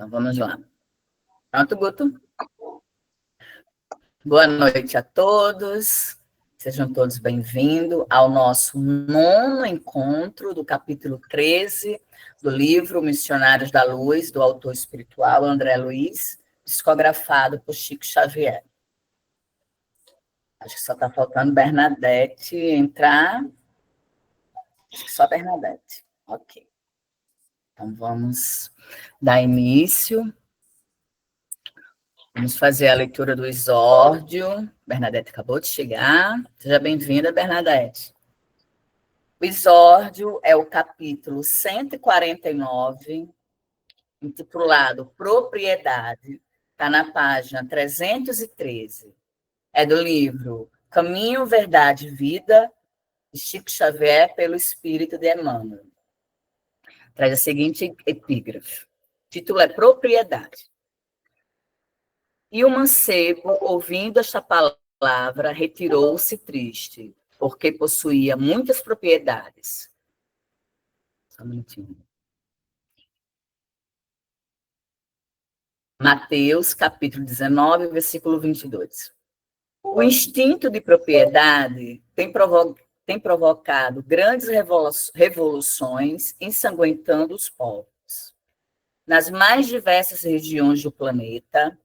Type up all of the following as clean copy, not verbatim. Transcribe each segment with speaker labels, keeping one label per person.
Speaker 1: Então, vamos lá. Pronto, Guto? Boa noite a todos. Sejam todos bem-vindos ao nosso 9º encontro do capítulo 13 do livro Missionários da Luz, do autor espiritual André Luiz, psicografado por Chico Xavier. Acho que só está faltando Bernadette entrar. Acho que só Bernadette. Ok. Então, vamos dar início. Vamos fazer a leitura do exórdio. Bernadette acabou de chegar. Seja bem-vinda, Bernadette. O exórdio é o capítulo 149, intitulado Propriedade. Está na página 313. É do livro Caminho, Verdade e Vida, de Chico Xavier, pelo Espírito de Emmanuel. Traz a seguinte epígrafe. O título é Propriedade. E o mancebo, ouvindo esta palavra, retirou-se triste, porque possuía muitas propriedades. Só um minutinho. Mateus, capítulo 19, versículo 22. O instinto de propriedade tem provocado grandes revoluções, ensanguentando os povos. Nas mais diversas regiões do planeta,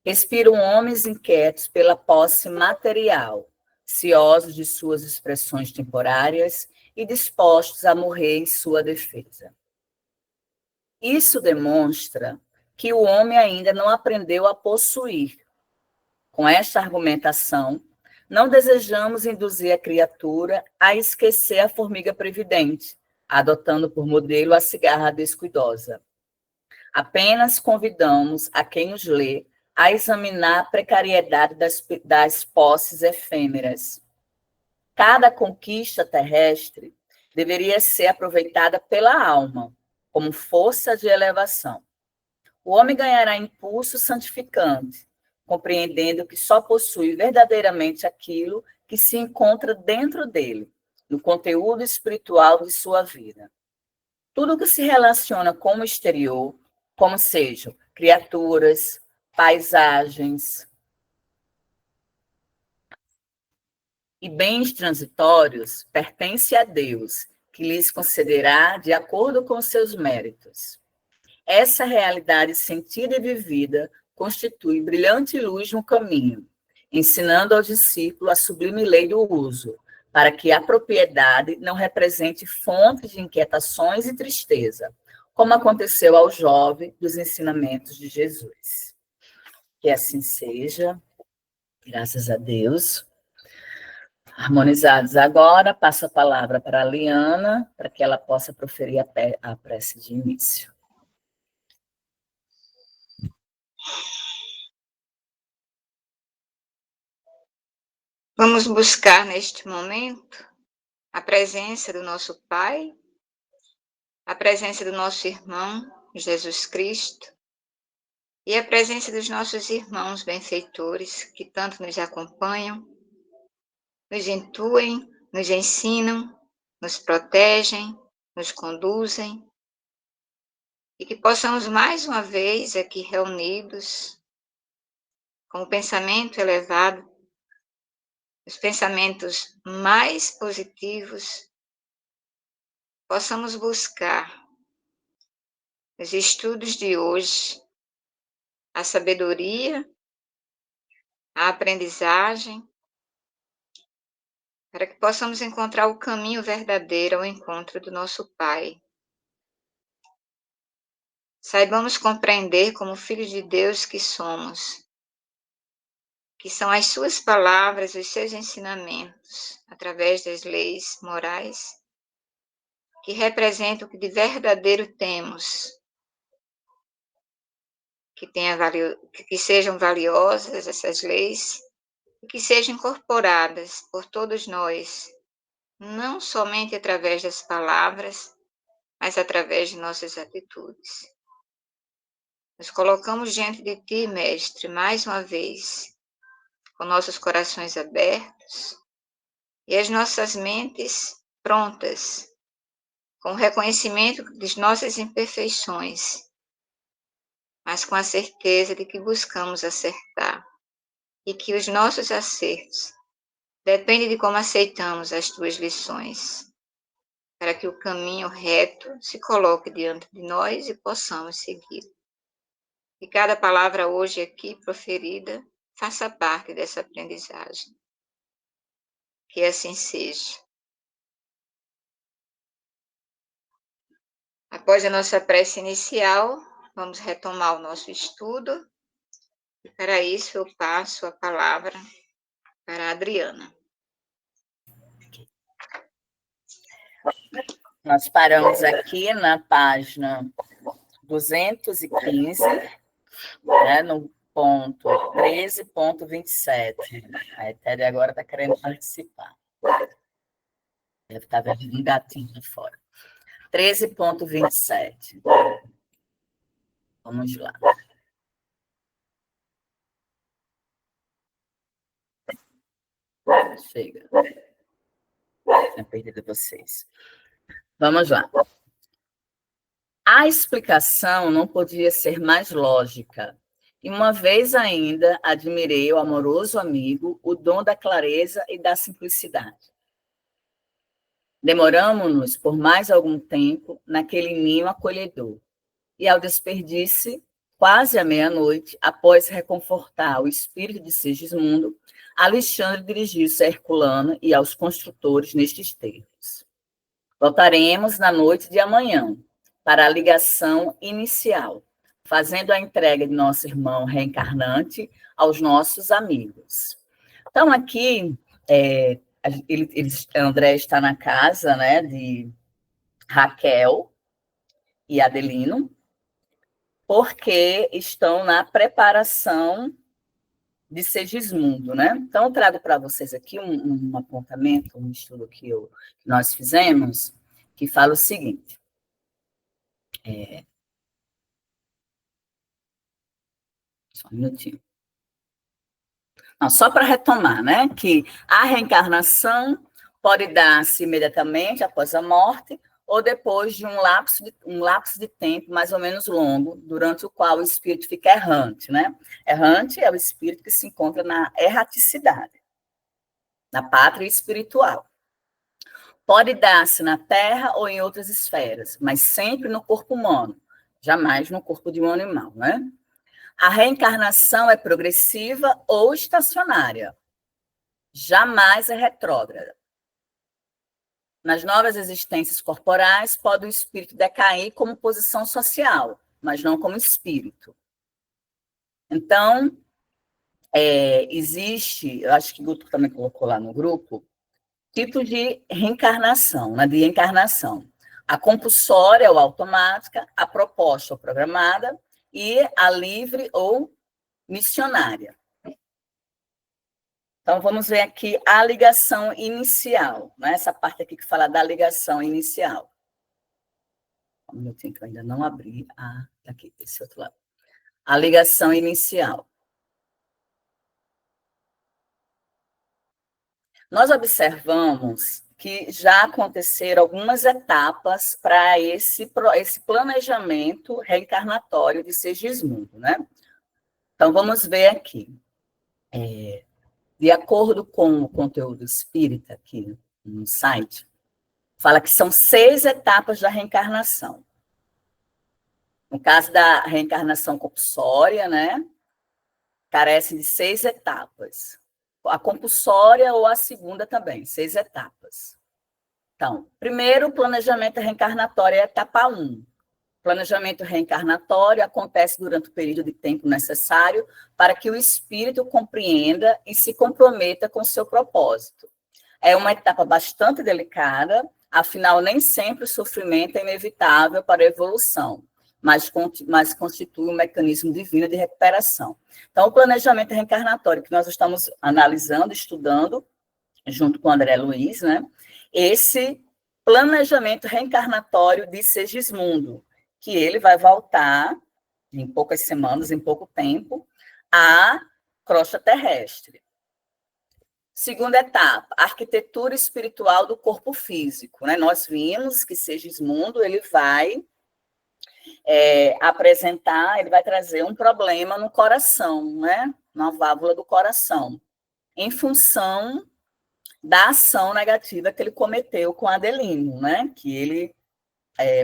Speaker 1: respiram homens inquietos pela posse material, ciosos de suas expressões temporárias e dispostos a morrer em sua defesa. Isso demonstra que o homem ainda não aprendeu a possuir. Com esta argumentação, não desejamos induzir a criatura a esquecer a formiga previdente, adotando por modelo a cigarra descuidosa. Apenas convidamos a quem os lê a examinar a precariedade das posses efêmeras. Cada conquista terrestre deveria ser aproveitada pela alma, como força de elevação. O homem ganhará impulso santificante, compreendendo que só possui verdadeiramente aquilo que se encontra dentro dele, no conteúdo espiritual de sua vida. Tudo que se relaciona com o exterior, como sejam criaturas, paisagens e bens transitórios, pertence a Deus, que lhes concederá de acordo com seus méritos. Essa realidade sentida e vivida constitui brilhante luz no caminho, ensinando ao discípulo a sublime lei do uso, para que a propriedade não represente fonte de inquietações e tristeza, como aconteceu ao jovem dos ensinamentos de Jesus. Que assim seja, graças a Deus. Harmonizados agora, passo a palavra para a Liana, para que ela possa proferir a prece de início.
Speaker 2: Vamos buscar neste momento a presença do nosso Pai, a presença do nosso irmão, Jesus Cristo, e a presença dos nossos irmãos benfeitores que tanto nos acompanham, nos intuem, nos ensinam, nos protegem, nos conduzem, e que possamos mais uma vez aqui reunidos com o pensamento elevado, os pensamentos mais positivos, possamos buscar nos estudos de hoje a sabedoria, a aprendizagem, para que possamos encontrar o caminho verdadeiro ao encontro do nosso Pai. Saibamos compreender como filhos de Deus que somos, que são as suas palavras, os seus ensinamentos, através das leis morais, que representam o que de verdadeiro temos, que sejam valiosas essas leis e que sejam incorporadas por todos nós, não somente através das palavras, mas através de nossas atitudes. Nos colocamos diante de Ti, Mestre, mais uma vez, com nossos corações abertos e as nossas mentes prontas, com o reconhecimento de nossas imperfeições, mas com a certeza de que buscamos acertar e que os nossos acertos dependem de como aceitamos as tuas lições, para que o caminho reto se coloque diante de nós e possamos seguir. Que cada palavra hoje aqui proferida faça parte dessa aprendizagem. Que assim seja. Após a nossa prece inicial, vamos retomar o nosso estudo. E para isso eu passo a palavra para a Adriana.
Speaker 1: Nós paramos aqui na página 215, né, no ponto 13.27. A Etéria agora está querendo participar. Deve estar vendo um gatinho lá fora. 13.27. Vamos lá. Chega. Tinha perdido vocês. Vamos lá. A explicação não podia ser mais lógica. E uma vez ainda admirei o amoroso amigo, o dom da clareza e da simplicidade. Demoramo-nos por mais algum tempo naquele ninho acolhedor. E ao despedir-se, quase à meia-noite, após reconfortar o espírito de Segismundo, Alexandre dirigiu-se a Herculano e aos construtores nestes termos. Voltaremos na noite de amanhã para a ligação inicial, fazendo a entrega de nosso irmão reencarnante aos nossos amigos. Então, aqui, André está na casa, né, de Raquel e Adelino, porque estão na preparação de Segismundo, né? Então, eu trago para vocês aqui um apontamento, um estudo que nós fizemos, que fala o seguinte. Só um minutinho. Não, só para retomar, né? Que a reencarnação pode dar-se imediatamente após a morte ou depois de um lapso de tempo mais ou menos longo, durante o qual o espírito fica errante, né? Errante é o espírito que se encontra na erraticidade, na pátria espiritual. Pode dar-se na Terra ou em outras esferas, mas sempre no corpo humano, jamais no corpo de um animal, né? A reencarnação é progressiva ou estacionária, jamais é retrógrada. Nas novas existências corporais, pode o espírito decair como posição social, mas não como espírito. Então, existe, eu acho que o Guto também colocou lá no grupo, tipo de reencarnação, né, de encarnação. A compulsória ou automática, a proposta ou programada, e a livre ou missionária. Então, vamos ver aqui a ligação inicial, né? Essa parte aqui que fala da ligação inicial. Um minutinho que eu ainda não abri. Aqui, esse outro lado. A ligação inicial. Nós observamos que já aconteceram algumas etapas para esse planejamento reencarnatório de Segismundo, né? Então, vamos ver aqui. De acordo com o conteúdo espírita aqui no site, fala que são 6 etapas da reencarnação. No caso da reencarnação compulsória, né, carece de 6 etapas. A compulsória ou a segunda também, 6 etapas. Então, primeiro, o planejamento reencarnatório é a etapa 1. O planejamento reencarnatório acontece durante o período de tempo necessário para que o espírito compreenda e se comprometa com o seu propósito. É uma etapa bastante delicada, afinal, nem sempre o sofrimento é inevitável para a evolução, mas constitui um mecanismo divino de recuperação. Então, o planejamento reencarnatório que nós estamos analisando, estudando, junto com o André Luiz, né? Esse planejamento reencarnatório de Segismundo, que ele vai voltar, em poucas semanas, em pouco tempo, à crosta terrestre. Segunda etapa, a arquitetura espiritual do corpo físico, né? Nós vimos que Segismundo ele vai apresentar, ele vai trazer um problema no coração, né? Na válvula do coração, em função da ação negativa que ele cometeu com Adelino, né? Que ele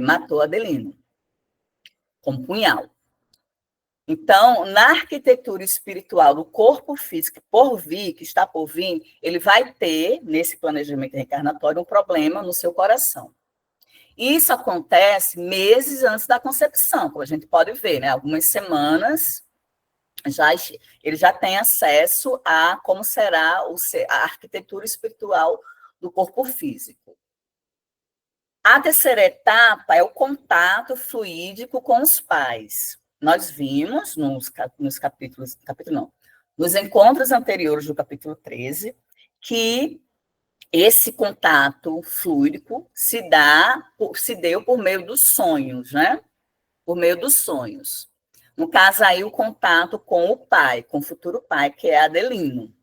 Speaker 1: matou Adelino com um punhal. Então, na arquitetura espiritual do corpo físico por vir, que está por vir, ele vai ter, nesse planejamento reencarnatório, um problema no seu coração. Isso acontece meses antes da concepção, como a gente pode ver, né? Algumas semanas, ele já tem acesso a como será a arquitetura espiritual do corpo físico. A terceira etapa é o contato fluídico com os pais. Nós vimos nos encontros anteriores do capítulo 13, que esse contato fluídico se deu por meio dos sonhos, né? Por meio dos sonhos. No caso aí, o contato com o pai, com o futuro pai, que é Adelino.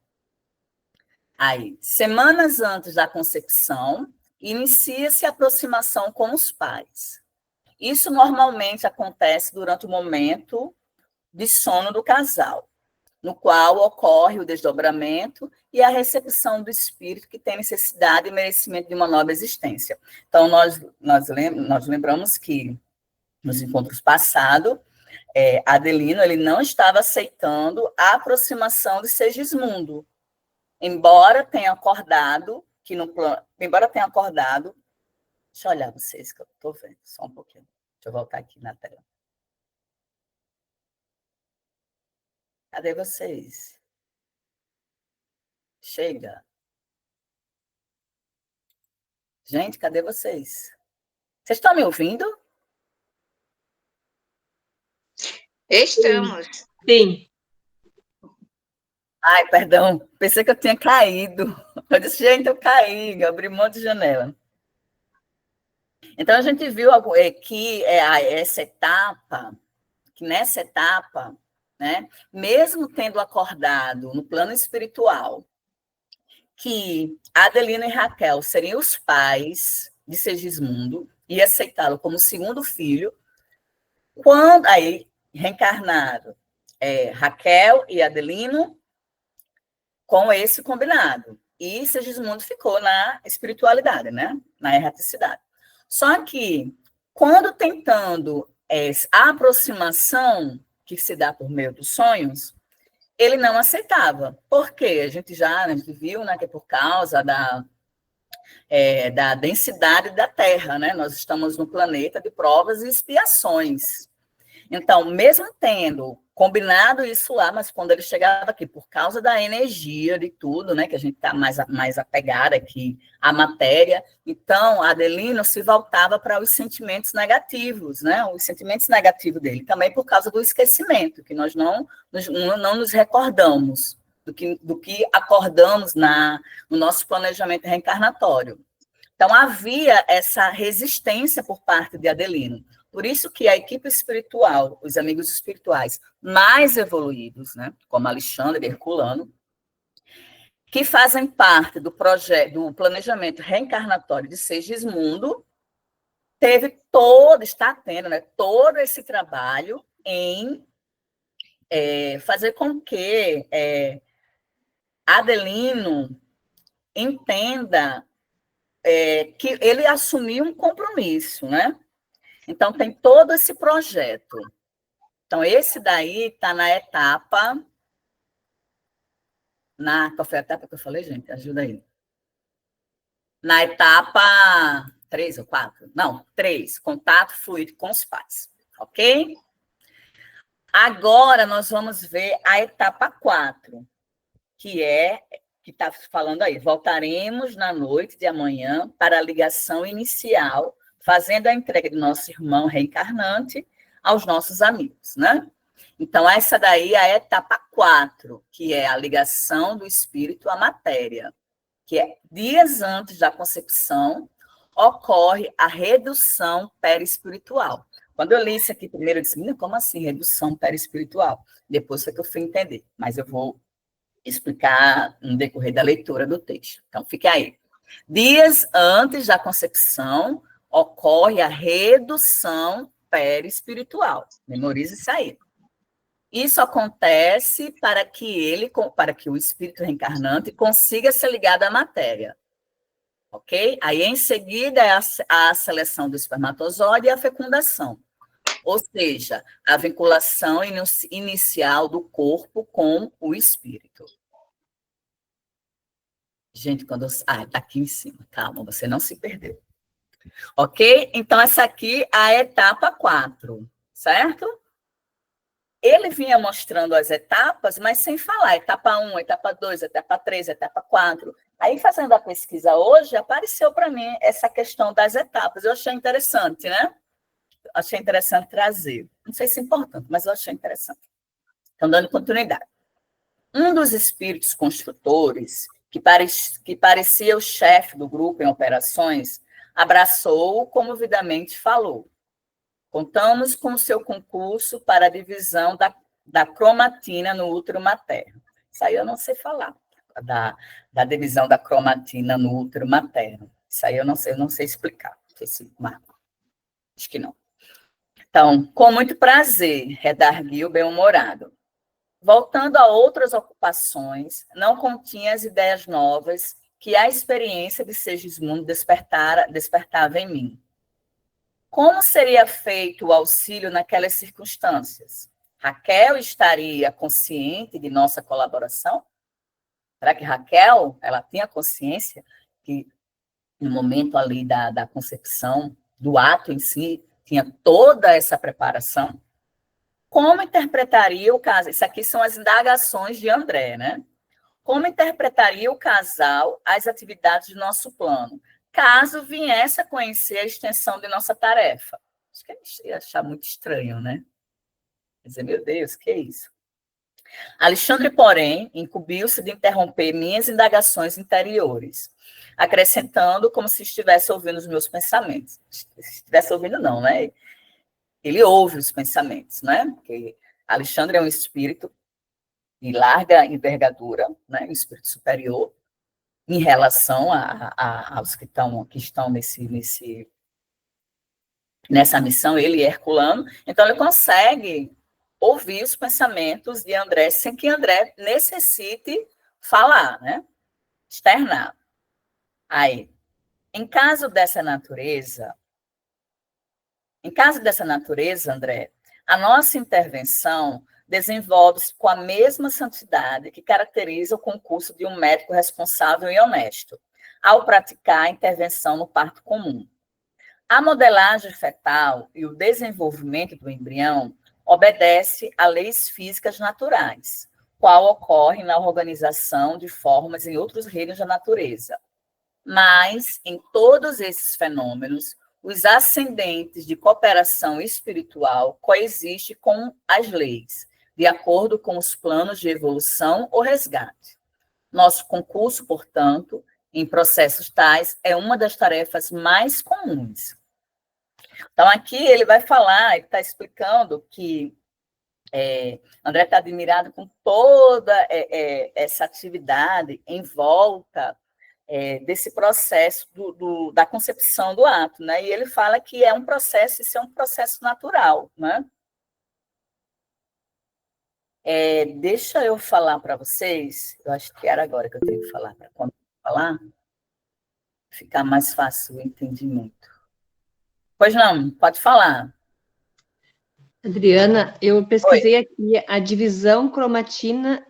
Speaker 1: Aí, semanas antes da concepção, inicia-se a aproximação com os pais. Isso normalmente acontece durante o momento de sono do casal, no qual ocorre o desdobramento e a recepção do espírito que tem necessidade e merecimento de uma nova existência. Então, nós lembramos que, nos encontros passados, Adelino ele não estava aceitando a aproximação de Segismundo, embora tenha acordado, deixa eu olhar vocês, que eu estou vendo, só um pouquinho. Deixa eu voltar aqui na tela. Cadê vocês? Chega. Gente, cadê vocês? Vocês estão me ouvindo?
Speaker 2: Estamos.
Speaker 3: Sim.
Speaker 1: Ai, perdão, pensei que eu tinha caído. Eu disse, gente, eu caí, eu abri um monte de janela. Então, a gente viu que nessa etapa, né, mesmo tendo acordado no plano espiritual que Adelino e Raquel seriam os pais de Segismundo e aceitá-lo como segundo filho, quando aí reencarnaram Raquel e Adelino com esse combinado. E Segismundo ficou na espiritualidade, né? Na erraticidade. Só que, quando tentando a aproximação que se dá por meio dos sonhos, ele não aceitava. Por quê? A gente viu, né, que é por causa da densidade da Terra, né? Nós estamos no planeta de provas e expiações. Então, mesmo tendo combinado isso lá, mas quando ele chegava aqui, por causa da energia de tudo, né, que a gente está mais apegada aqui à matéria, então Adelino se voltava para os sentimentos negativos, né, os sentimentos negativos dele, também por causa do esquecimento, que nós não nos recordamos do que acordamos no nosso planejamento reencarnatório. Então, havia essa resistência por parte de Adelino. Por isso que a equipe espiritual, os amigos espirituais mais evoluídos, né, como Alexandre e Herculano, que fazem parte do projeto, do planejamento reencarnatório de Segismundo, está tendo, né, todo esse trabalho em fazer com que Adelino entenda que ele assumiu um compromisso, né? Então, tem todo esse projeto. Então, esse daí está na etapa... Qual foi a etapa que eu falei, gente? Ajuda aí. Na etapa 3 ou 4? Não, 3. Contato fluido com os pais. Ok? Agora, nós vamos ver a etapa 4, que está falando aí. Voltaremos na noite de amanhã para a ligação inicial, fazendo a entrega de nosso irmão reencarnante aos nossos amigos, né? Então, essa daí é a etapa 4, que é a ligação do espírito à matéria, que é dias antes da concepção, ocorre a redução perispiritual. Quando eu li isso aqui primeiro, eu disse, como assim redução perispiritual? Depois foi que eu fui entender, mas eu vou explicar no decorrer da leitura do texto. Então, fique aí. Dias antes da concepção, ocorre a redução perispiritual. Memorize isso aí. Isso acontece para que o espírito reencarnante consiga ser ligado à matéria. Ok? Aí, em seguida, é a seleção do espermatozoide e a fecundação. Ou seja, a vinculação inicial do corpo com o espírito. Gente, quando eu... tá aqui em cima. Calma, você não se perdeu. Ok? Então, essa aqui é a etapa 4, certo? Ele vinha mostrando as etapas, mas sem falar. Etapa 1, etapa 2, etapa 3, etapa 4. Aí, fazendo a pesquisa hoje, apareceu para mim essa questão das etapas. Eu achei interessante, né? Achei interessante trazer. Não sei se é importante, mas eu achei interessante. Então, dando continuidade. Um dos espíritos construtores, que parecia o chefe do grupo em operações, abraçou-o comovidamente falou. Contamos com o seu concurso para a divisão da cromatina no útero materno. Isso aí eu não sei falar, da divisão da cromatina no útero materno. Isso aí eu não sei explicar. Não sei se Marco. Acho que não. Então, com muito prazer, redarguiu bem-humorado. Voltando a outras ocupações, não continha as ideias novas que a experiência de Segismundo despertava em mim. Como seria feito o auxílio naquelas circunstâncias? Raquel estaria consciente de nossa colaboração? Será que Raquel ela tinha consciência que no momento ali da concepção, do ato em si, tinha toda essa preparação? Como interpretaria o caso? Isso aqui são as indagações de André, né? Como interpretaria o casal as atividades do nosso plano, caso viesse a conhecer a extensão de nossa tarefa? Acho que a gente ia achar muito estranho, né? Quer dizer, meu Deus, que é isso? Alexandre, porém, incumbiu-se de interromper minhas indagações interiores, acrescentando como se estivesse ouvindo os meus pensamentos. Se estivesse ouvindo, não, né? Ele ouve os pensamentos, né? Porque Alexandre é um espírito de larga envergadura, né? Um espírito superior, em relação aos que estão nessa missão, ele e Herculano. Então, ele consegue ouvir os pensamentos de André sem que André necessite falar, né? Externar. Aí, em caso dessa natureza, André, a nossa intervenção desenvolve-se com a mesma santidade que caracteriza o concurso de um médico responsável e honesto, ao praticar a intervenção no parto comum. A modelagem fetal e o desenvolvimento do embrião obedece a leis físicas naturais, qual ocorre na organização de formas em outros reinos da natureza. Mas, em todos esses fenômenos, os ascendentes de cooperação espiritual coexistem com as leis, de acordo com os planos de evolução ou resgate. Nosso concurso, portanto, em processos tais, é uma das tarefas mais comuns. Então, aqui ele vai falar, ele está explicando que André está admirado com toda essa atividade em volta desse processo da concepção do ato, né? E ele fala que é um processo, isso é um processo natural, né? Deixa eu falar para vocês, eu acho que era agora que eu tenho que falar, para quando eu falar, ficar mais fácil o entendimento. Pois não, pode falar.
Speaker 3: Adriana, eu pesquisei
Speaker 1: Oi.
Speaker 3: aqui a divisão cromatina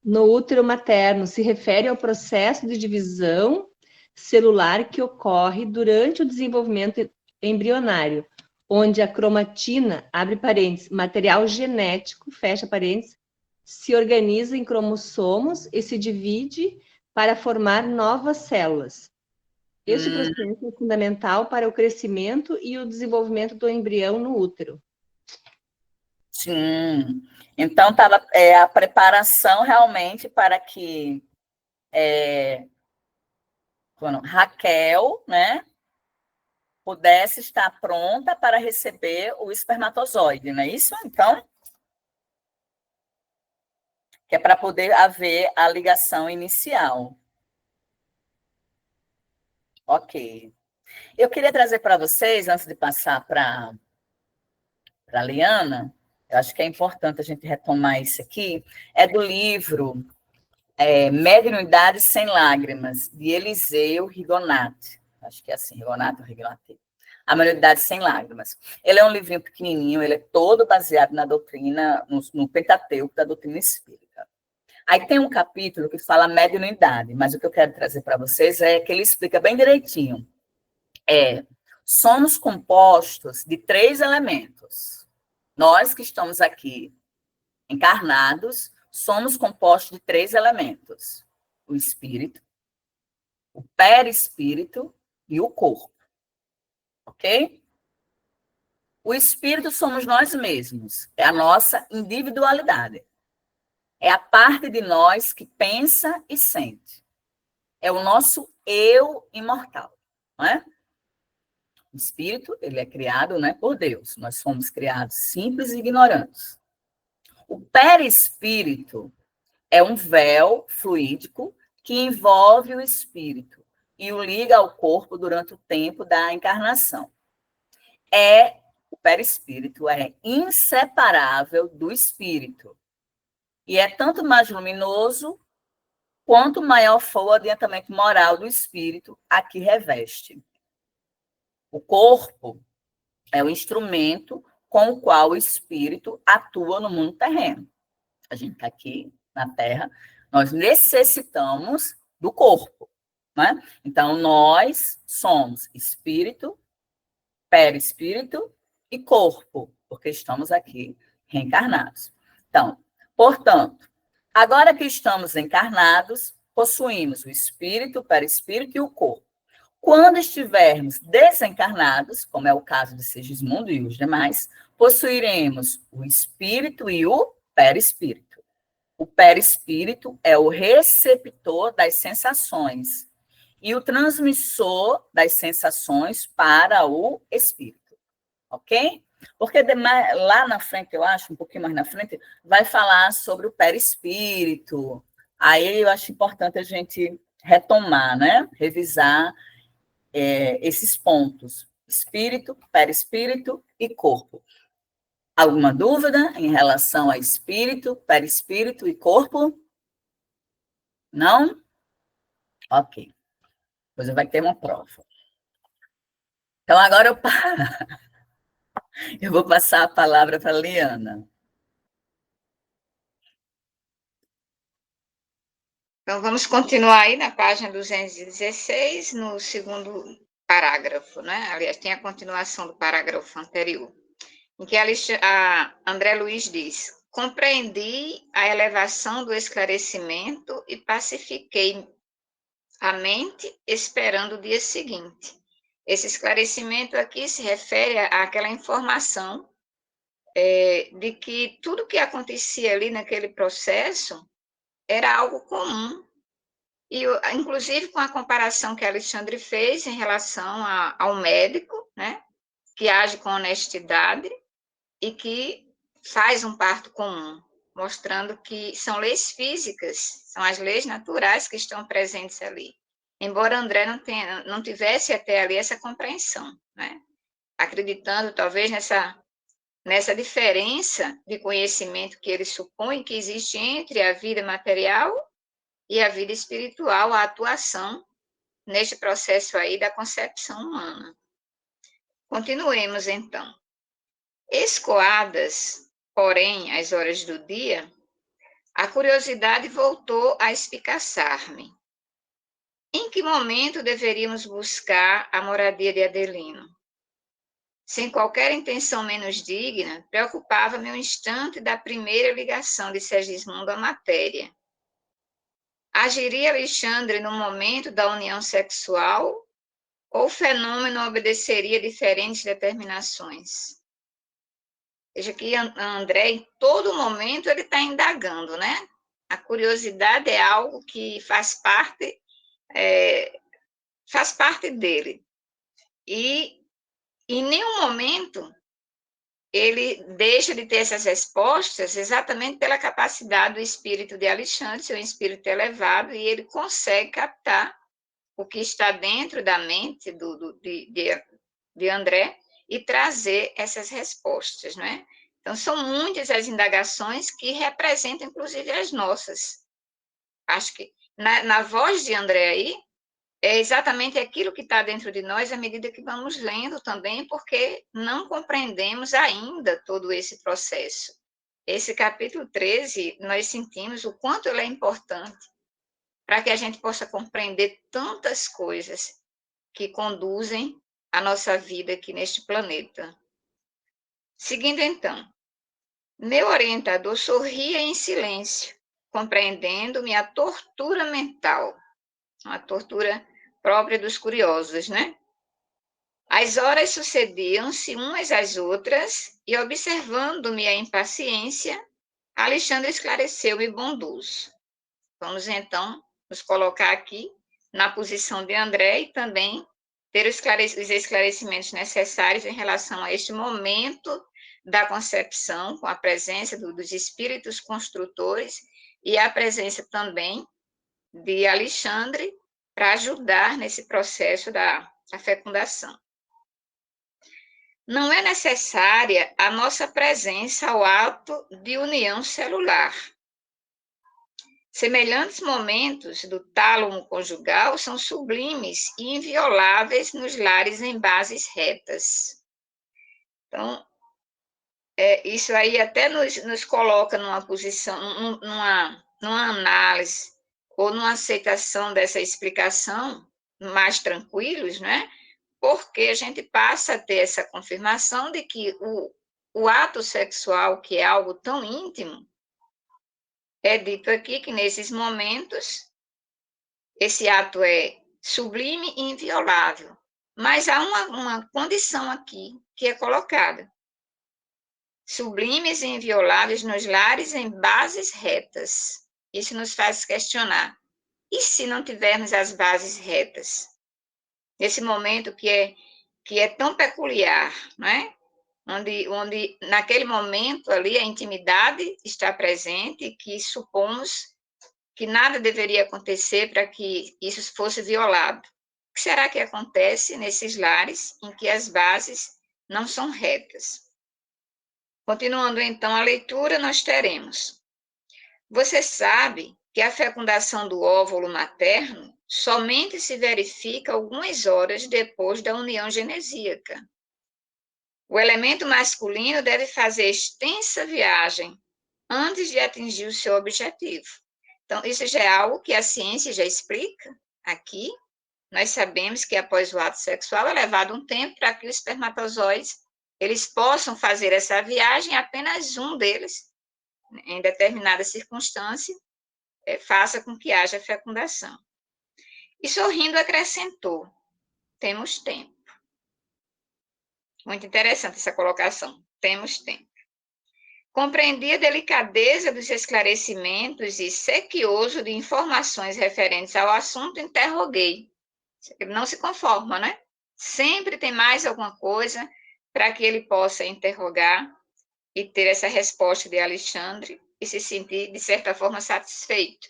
Speaker 3: no útero materno. Se refere ao processo de divisão celular que ocorre durante o desenvolvimento embrionário, onde a cromatina, abre parênteses, material genético, fecha parênteses, se organiza em cromossomos e se divide para formar novas células. Este processo é fundamental para o crescimento e o desenvolvimento do embrião no útero.
Speaker 1: Sim. Então, estava a preparação realmente para que Raquel, né, pudesse estar pronta para receber o espermatozoide, não é isso? Então, que é para poder haver a ligação inicial. Ok. Eu queria trazer para vocês, antes de passar para para a Liana, eu acho que é importante a gente retomar isso aqui, é do livro Mediunidade Sem Lágrimas, de Eliseu Rigonati. Acho que é assim, Rigonati ou Rigonati. A Mediunidade Sem Lágrimas. Ele é um livrinho pequenininho, ele é todo baseado na doutrina, no Pentateuco da doutrina espírita. Aí tem um capítulo que fala mediunidade, mas o que eu quero trazer para vocês é que ele explica bem direitinho. Somos compostos de 3 elementos. Nós que estamos aqui encarnados, somos compostos de 3 elementos: o espírito, o perispírito e o corpo. Ok? O espírito somos nós mesmos, é a nossa individualidade. É a parte de nós que pensa e sente. É o nosso eu imortal, não é? O espírito, ele é criado, né, por Deus. Nós fomos criados simples e ignorantes. O perispírito é um véu fluídico que envolve o espírito e o liga ao corpo durante o tempo da encarnação. O perispírito é inseparável do espírito e é tanto mais luminoso quanto maior for o adiantamento moral do espírito a que reveste. O corpo é o instrumento com o qual o espírito atua no mundo terreno. A gente está aqui na Terra, nós necessitamos do corpo, né? Então, nós somos espírito, perispírito e corpo, porque estamos aqui reencarnados. Então, portanto, agora que estamos encarnados, possuímos o espírito, o perispírito e o corpo. Quando estivermos desencarnados, como é o caso de Segismundo e os demais, possuiremos o espírito e o perispírito. O perispírito é o receptor das sensações e o transmissor das sensações para o espírito, ok? Porque lá na frente, eu acho, um pouquinho mais na frente, vai falar sobre o perispírito. Aí eu acho importante a gente retomar, né? Revisar esses pontos: espírito, perispírito e corpo. Alguma dúvida em relação a espírito, perispírito e corpo? Não? Ok. Depois vai ter uma prova. Então, agora eu vou passar a palavra para a Liana.
Speaker 2: Então, vamos continuar aí na página 216, no segundo parágrafo, né? Aliás, tem a continuação do parágrafo anterior, em que a André Luiz diz: compreendi a elevação do esclarecimento e pacifiquei a mente esperando o dia seguinte. Esse esclarecimento aqui se refere àquela informação de que tudo que acontecia ali naquele processo era algo comum, e inclusive com a comparação que Alexandre fez em relação ao médico, né, que age com honestidade e que faz um parto comum, mostrando que são leis físicas, são as leis naturais que estão presentes ali. Embora André não tivesse até ali essa compreensão, né, acreditando talvez nessa diferença de conhecimento que ele supõe que existe entre a vida material e a vida espiritual, a atuação neste processo aí da concepção humana. Continuemos, então. Escoadas, porém, as horas do dia, a curiosidade voltou a espicaçar-me. Em que momento deveríamos buscar a moradia de Adelino? Sem qualquer intenção menos digna, preocupava-me o instante da primeira ligação de Segismundo à matéria. Agiria Alexandre no momento da união sexual ou o fenômeno obedeceria a diferentes determinações? Veja que André, em todo momento, ele está indagando, né? A curiosidade é algo que faz parte dele. E em nenhum momento ele deixa de ter essas respostas exatamente pela capacidade do espírito de Alexandre, seu espírito elevado, e ele consegue captar o que está dentro da mente de André e trazer essas respostas, não é? Então, são muitas as indagações que representam, inclusive, as nossas. Acho que na voz de André aí, é exatamente aquilo que está dentro de nós à medida que vamos lendo também, porque não compreendemos ainda todo esse processo. Esse capítulo 13, nós sentimos o quanto ele é importante para que a gente possa compreender tantas coisas que conduzem a nossa vida aqui neste planeta. Seguindo então, meu orientador sorria em silêncio, compreendendo minha tortura mental, uma tortura própria dos curiosos, né? As horas sucediam-se umas às outras e, observando-me a impaciência, Alexandre esclareceu-me bondoso. Vamos, então, nos colocar aqui na posição de André e também ter os esclarecimentos necessários em relação a este momento da concepção, com a presença dos espíritos construtores e a presença também de Alexandre para ajudar nesse processo da fecundação. Não é necessária a nossa presença ao ato de união celular. Semelhantes momentos do tálamo conjugal são sublimes e invioláveis nos lares em bases retas. Então, isso aí até nos coloca numa posição, numa análise ou numa aceitação dessa explicação mais tranquilos, né? Porque a gente passa a ter essa confirmação de que o ato sexual, que é algo tão íntimo, é dito aqui que nesses momentos esse ato é sublime e inviolável. Mas há uma condição aqui que é colocada. Sublimes e invioláveis nos lares em bases retas. Isso nos faz questionar. E se não tivermos as bases retas? Nesse momento que é tão peculiar, não é? Onde naquele momento ali a intimidade está presente, que supomos que nada deveria acontecer para que isso fosse violado. O que será que acontece nesses lares em que as bases não são retas? Continuando então a leitura, nós teremos: você sabe que a fecundação do óvulo materno somente se verifica algumas horas depois da união genesíaca. O elemento masculino deve fazer extensa viagem antes de atingir o seu objetivo. Então, isso já é algo que a ciência já explica aqui. Nós sabemos que após o ato sexual é levado um tempo para que os espermatozoides eles possam fazer essa viagem, apenas um deles, em determinada circunstância, faça com que haja fecundação. E sorrindo acrescentou: temos tempo. Muito interessante essa colocação. Temos tempo. Compreendi a delicadeza dos esclarecimentos e sequioso de informações referentes ao assunto, interroguei. Ele não se conforma, né? Sempre tem mais alguma coisa para que ele possa interrogar e ter essa resposta de Alexandre e se sentir, de certa forma, satisfeito.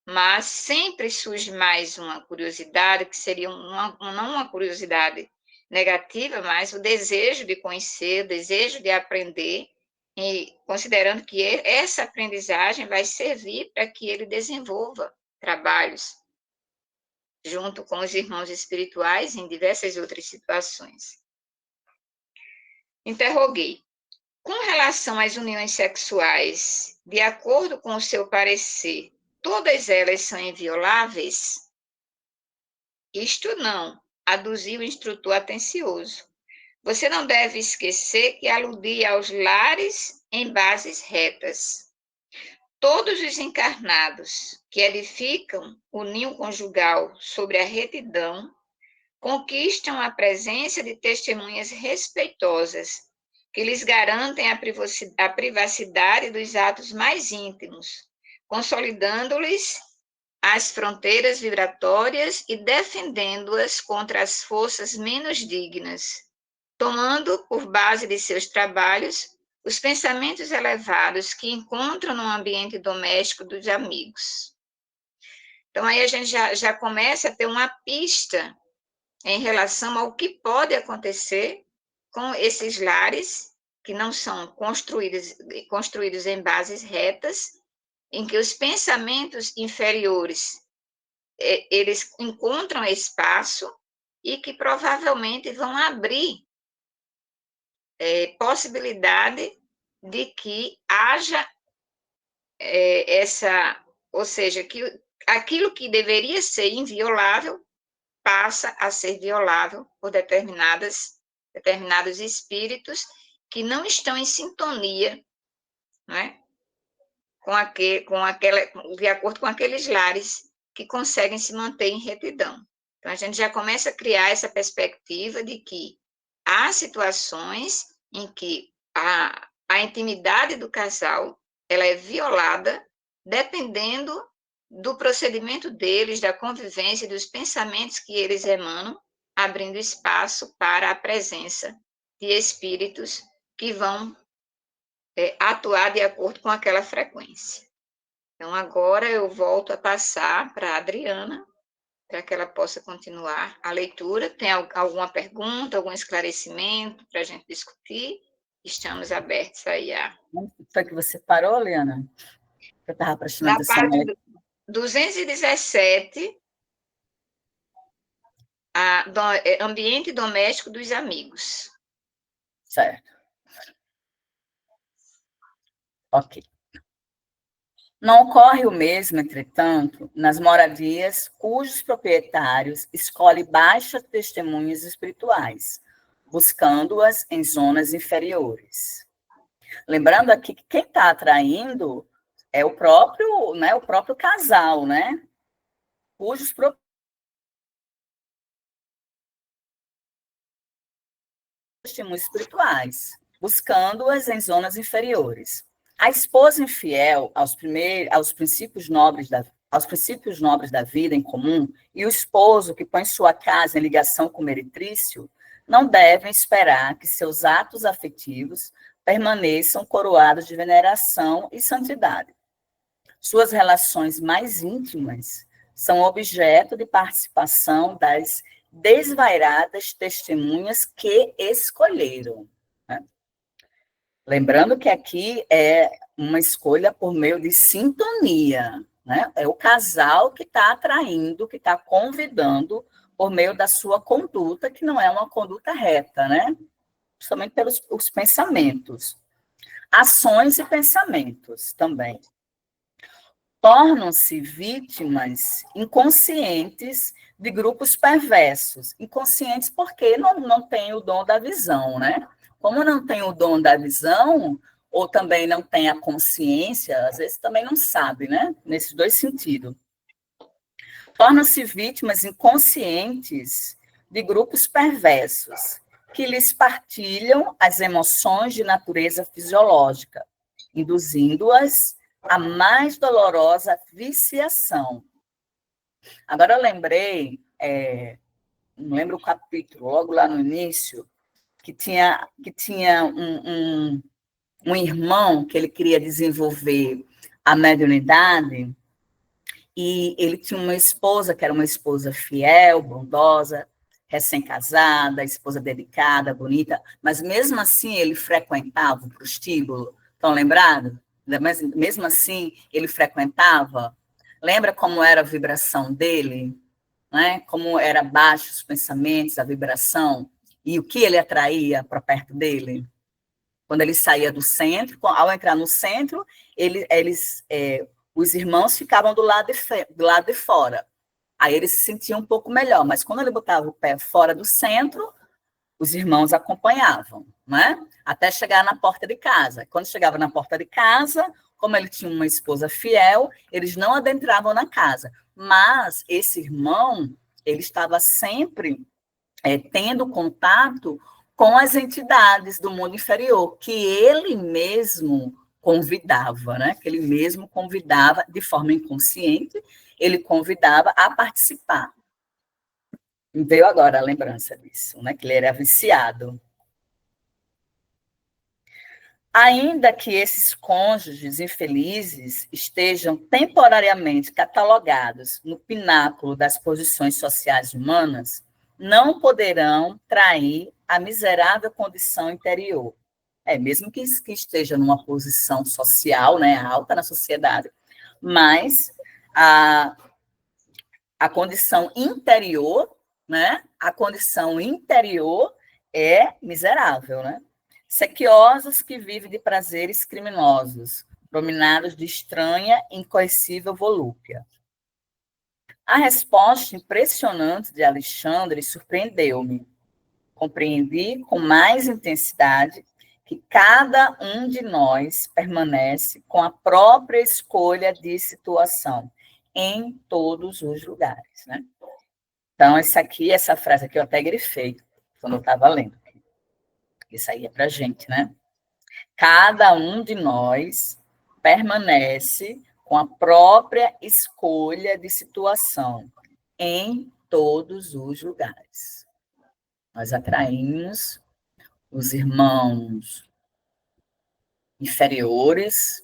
Speaker 2: Mas sempre surge mais uma curiosidade, que seria não uma curiosidade negativa, mas o desejo de conhecer, o desejo de aprender, e considerando que essa aprendizagem vai servir para que ele desenvolva trabalhos junto com os irmãos espirituais em diversas outras situações. Interroguei: com relação às uniões sexuais, de acordo com o seu parecer, todas elas são invioláveis? Isto não, aduziu o instrutor atencioso. Você não deve esquecer que aludia aos lares em bases retas. Todos os encarnados que edificam o ninho conjugal sobre a retidão conquistam a presença de testemunhas respeitosas que lhes garantem a privacidade dos atos mais íntimos, consolidando-lhes as fronteiras vibratórias e defendendo-as contra as forças menos dignas, tomando por base de seus trabalhos os pensamentos elevados que encontram no ambiente doméstico dos amigos. Então, aí a gente já começa a ter uma pista em relação ao que pode acontecer com esses lares que não são construídos em bases retas, em que os pensamentos inferiores eles encontram espaço e que provavelmente vão abrir possibilidade de que haja ou seja, que aquilo que deveria ser inviolável passa a ser violável por determinados espíritos que não estão em sintonia, né, de acordo com aqueles lares que conseguem se manter em retidão. Então, a gente já começa a criar essa perspectiva de que há situações em que a intimidade do casal ela é violada dependendo do procedimento deles, da convivência, dos pensamentos que eles emanam, abrindo espaço para a presença de espíritos que vão atuar de acordo com aquela frequência. Então, agora eu volto a passar para a Adriana, para que ela possa continuar a leitura. Tem alguma pergunta, algum esclarecimento para a gente discutir? Estamos abertos aí a...
Speaker 1: Foi que você parou, Liana? Eu estava prestando
Speaker 2: Na
Speaker 1: atenção.
Speaker 2: parte 217, ambiente doméstico dos amigos.
Speaker 1: Certo. Ok. Não ocorre o mesmo, entretanto, nas moradias cujos proprietários escolhem baixas testemunhas espirituais, buscando-as em zonas inferiores. Lembrando aqui que quem está atraindo é o próprio casal, né? Cujos testemunhos espirituais, buscando-as em zonas inferiores. A esposa infiel aos princípios nobres da vida em comum e o esposo que põe sua casa em ligação com o meretrício não devem esperar que seus atos afetivos permaneçam coroados de veneração e santidade. Suas relações mais íntimas são objeto de participação das desvairadas testemunhas que escolheram. Né? Lembrando que aqui é uma escolha por meio de sintonia, né? É o casal que está atraindo, que está convidando por meio da sua conduta, que não é uma conduta reta, né? Justamente pelos os pensamentos. Ações e pensamentos também. Tornam-se vítimas inconscientes de grupos perversos. Inconscientes porque não têm o dom da visão, né? Como não tem o dom da visão, ou também não tem a consciência, às vezes também não sabe, né? Nesses dois sentidos. Tornam-se vítimas inconscientes de grupos perversos, que lhes partilham as emoções de natureza fisiológica, induzindo-as a mais dolorosa viciação. Agora eu lembrei, não lembro o capítulo, logo lá no início, que tinha um irmão que ele queria desenvolver a mediunidade, e ele tinha uma esposa que era uma esposa fiel, bondosa, recém-casada, esposa dedicada, bonita, mas mesmo assim ele frequentava o prostíbulo. Estão lembrados? Mas mesmo assim ele frequentava. Lembra como era a vibração dele? Né? Como era baixo os pensamentos, a vibração, e o que ele atraía para perto dele? Quando ele saía do centro, ao entrar no centro, os irmãos ficavam do lado de fora. Aí ele se sentia um pouco melhor, mas quando ele botava o pé fora do centro, os irmãos acompanhavam, né? Até chegar na porta de casa. Quando chegava na porta de casa, como ele tinha uma esposa fiel, eles não adentravam na casa. Mas esse irmão, ele estava sempre tendo contato com as entidades do mundo inferior, que ele mesmo convidava, né? Que ele mesmo convidava de forma inconsciente, ele convidava a participar. E veio agora a lembrança disso, né? Que ele era viciado. Ainda que esses cônjuges infelizes estejam temporariamente catalogados no pináculo das posições sociais humanas, não poderão trair a miserável condição interior. Mesmo que esteja numa posição social, né, alta na sociedade, mas a condição interior, né, a condição interior é miserável, né? Sequiosos que vivem de prazeres criminosos, dominados de estranha e incoercível volúpia. A resposta impressionante de Alexandre surpreendeu-me. Compreendi com mais intensidade que cada um de nós permanece com a própria escolha de situação em todos os lugares, né? Então, essa frase aqui eu até grifei quando eu estava lendo. Isso aí é para a gente, né? Cada um de nós permanece com a própria escolha de situação em todos os lugares. Nós atraímos os irmãos inferiores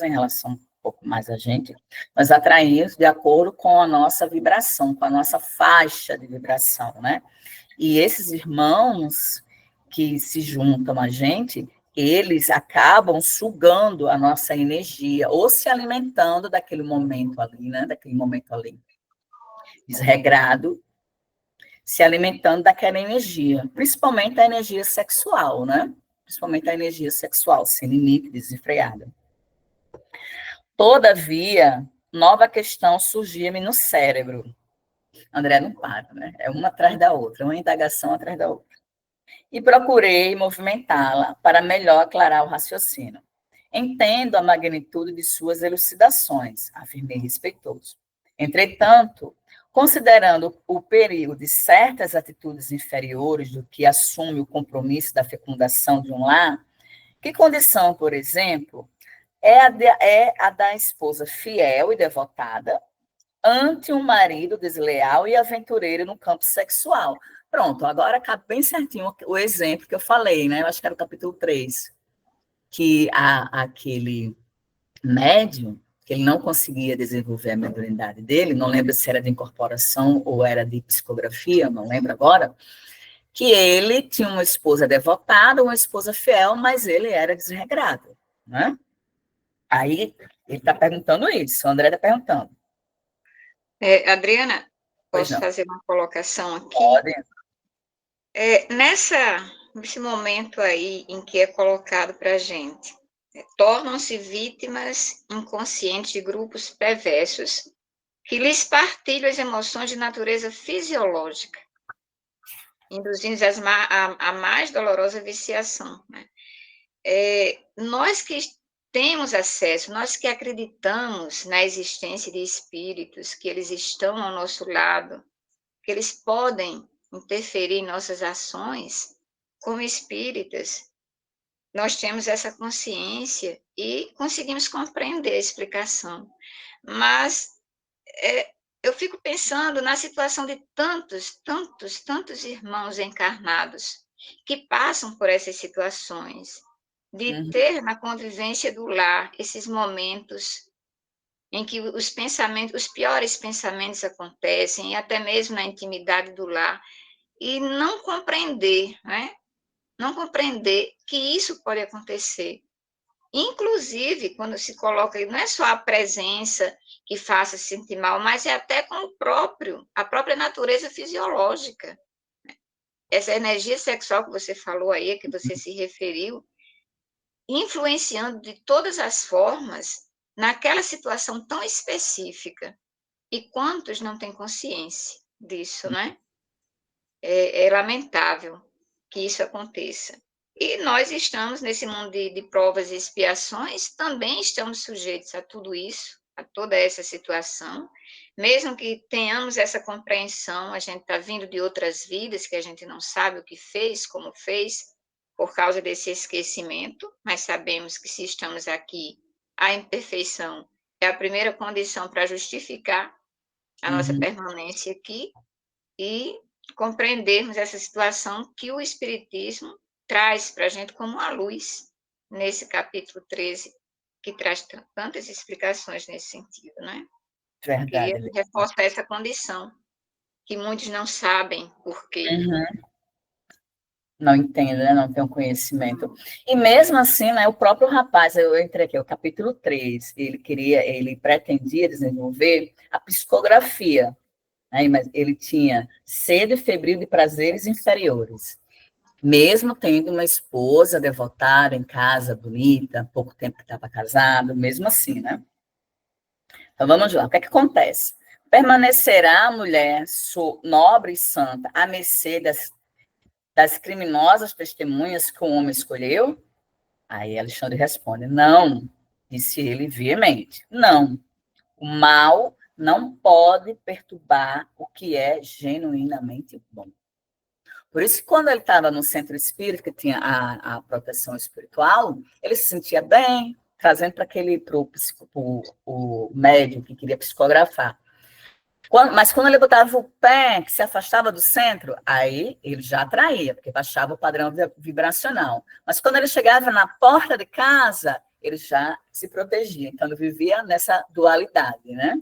Speaker 1: em relação um pouco mais a gente, nós atraímos de acordo com a nossa vibração, com a nossa faixa de vibração, né? E esses irmãos que se juntam a gente, eles acabam sugando a nossa energia, ou se alimentando daquele momento ali, né? Daquele momento ali, desregrado, se alimentando daquela energia, principalmente a energia sexual, né? Principalmente a energia sexual, sem limite, desenfreada. Todavia, nova questão surgia-me no cérebro. André não para, né? É uma atrás da outra, uma indagação atrás da outra. E procurei movimentá-la para melhor aclarar o raciocínio. Entendo a magnitude de suas elucidações, afirmei respeitoso. Entretanto, considerando o perigo de certas atitudes inferiores do que assume o compromisso da fecundação de um lar, que condição, por exemplo, é a da esposa fiel e devotada ante um marido desleal e aventureiro no campo sexual. Pronto, agora cabe bem certinho o exemplo que eu falei, né? Eu acho que era o capítulo 3, que aquele médium, que ele não conseguia desenvolver a mediunidade dele, não lembro se era de incorporação ou era de psicografia, não lembro agora, que ele tinha uma esposa devotada, uma esposa fiel, mas ele era desregrado, né? Aí ele está perguntando isso, o André está perguntando.
Speaker 2: Adriana,
Speaker 1: Pois
Speaker 2: posso
Speaker 1: não.
Speaker 2: fazer uma colocação aqui?
Speaker 1: Pode.
Speaker 2: Nesse momento aí em que é colocado para a gente, tornam-se vítimas inconscientes de grupos perversos que lhes partilham as emoções de natureza fisiológica, induzindo a mais dolorosa viciação, né? Nós que temos acesso, nós que acreditamos na existência de espíritos, que eles estão ao nosso lado, que eles podem interferir em nossas ações, como espíritas, nós temos essa consciência e conseguimos compreender a explicação. Mas eu fico pensando na situação de tantos irmãos encarnados que passam por essas situações, de ter na convivência do lar esses momentos em que os piores pensamentos acontecem, e até mesmo na intimidade do lar, e não compreender, né? Não compreender que isso pode acontecer. Inclusive, quando se coloca, não é só a presença que faça se sentir mal, mas é até com a própria natureza fisiológica. Essa energia sexual que você falou aí, que você se referiu, influenciando de todas as formas naquela situação tão específica. E quantos não têm consciência disso, né? É lamentável que isso aconteça. E nós estamos nesse mundo de provas e expiações, também estamos sujeitos a tudo isso, a toda essa situação. Mesmo que tenhamos essa compreensão, a gente está vindo de outras vidas que a gente não sabe o que fez, como fez, por causa desse esquecimento, mas sabemos que se estamos aqui, a imperfeição é a primeira condição para justificar a nossa permanência aqui e compreendermos essa situação que o Espiritismo traz para a gente como a luz, nesse capítulo 13, que traz tantas explicações nesse sentido, né?
Speaker 1: Verdade.
Speaker 2: Queria reforçar essa condição, que muitos não sabem por quê.
Speaker 1: não entende, né? Não tem um conhecimento. E mesmo assim, né, o próprio rapaz, eu entrei aqui, o capítulo 3, ele pretendia desenvolver a psicografia, né? Mas ele tinha sede febril de prazeres inferiores. Mesmo tendo uma esposa devotada em casa, bonita, pouco tempo que estava casado, mesmo assim, né? Então vamos lá, o que é que acontece? Permanecerá a mulher nobre e santa à mercê das criminosas testemunhas que o homem escolheu? Aí Alexandre responde: não, disse ele veemente, não. O mal não pode perturbar o que é genuinamente bom. Por isso que quando ele estava no centro espírita, que tinha a proteção espiritual, ele se sentia bem, trazendo para o médium que queria psicografar. Mas quando ele botava o pé, que se afastava do centro, aí ele já atraía, porque baixava o padrão vibracional. Mas quando ele chegava na porta de casa, ele já se protegia. Então, ele vivia nessa dualidade, né?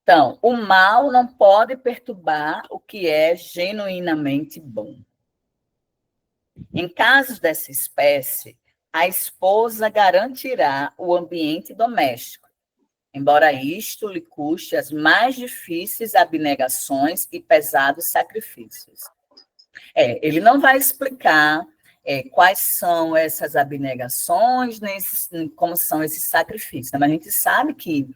Speaker 1: Então, o mal não pode perturbar o que é genuinamente bom. Em casos dessa espécie, a esposa garantirá o ambiente doméstico, embora isto lhe custe as mais difíceis abnegações e pesados sacrifícios. Ele não vai explicar quais são essas abnegações, nem como são esses sacrifícios, mas a gente sabe que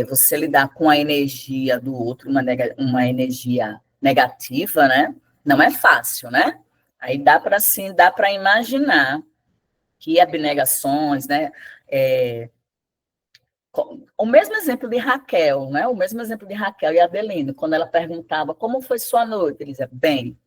Speaker 1: você lidar com a energia do outro, uma energia negativa, né? Não é fácil, né? Aí dá para imaginar que abnegações, né? O mesmo exemplo de Raquel, né? O mesmo exemplo de Raquel e Adelino, quando ela perguntava como foi sua noite, ele dizia, bem,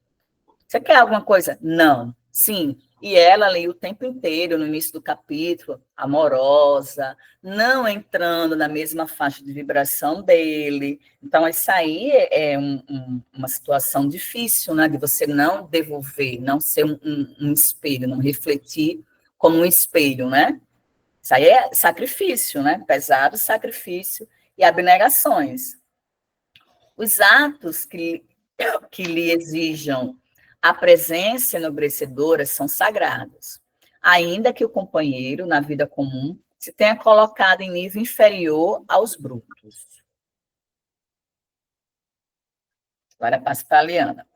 Speaker 1: você quer alguma coisa? Não. Sim. E ela ali o tempo inteiro, no início do capítulo, amorosa, não entrando na mesma faixa de vibração dele. Então, isso aí é uma situação difícil, né? De você não devolver, não ser um espelho, não refletir como um espelho, né? Isso aí é sacrifício, né? Pesado sacrifício e abnegações. Os atos que lhe exijam a presença enobrecedora são sagrados, ainda que o companheiro, na vida comum, se tenha colocado em nível inferior aos brutos. Agora passo para a Liana.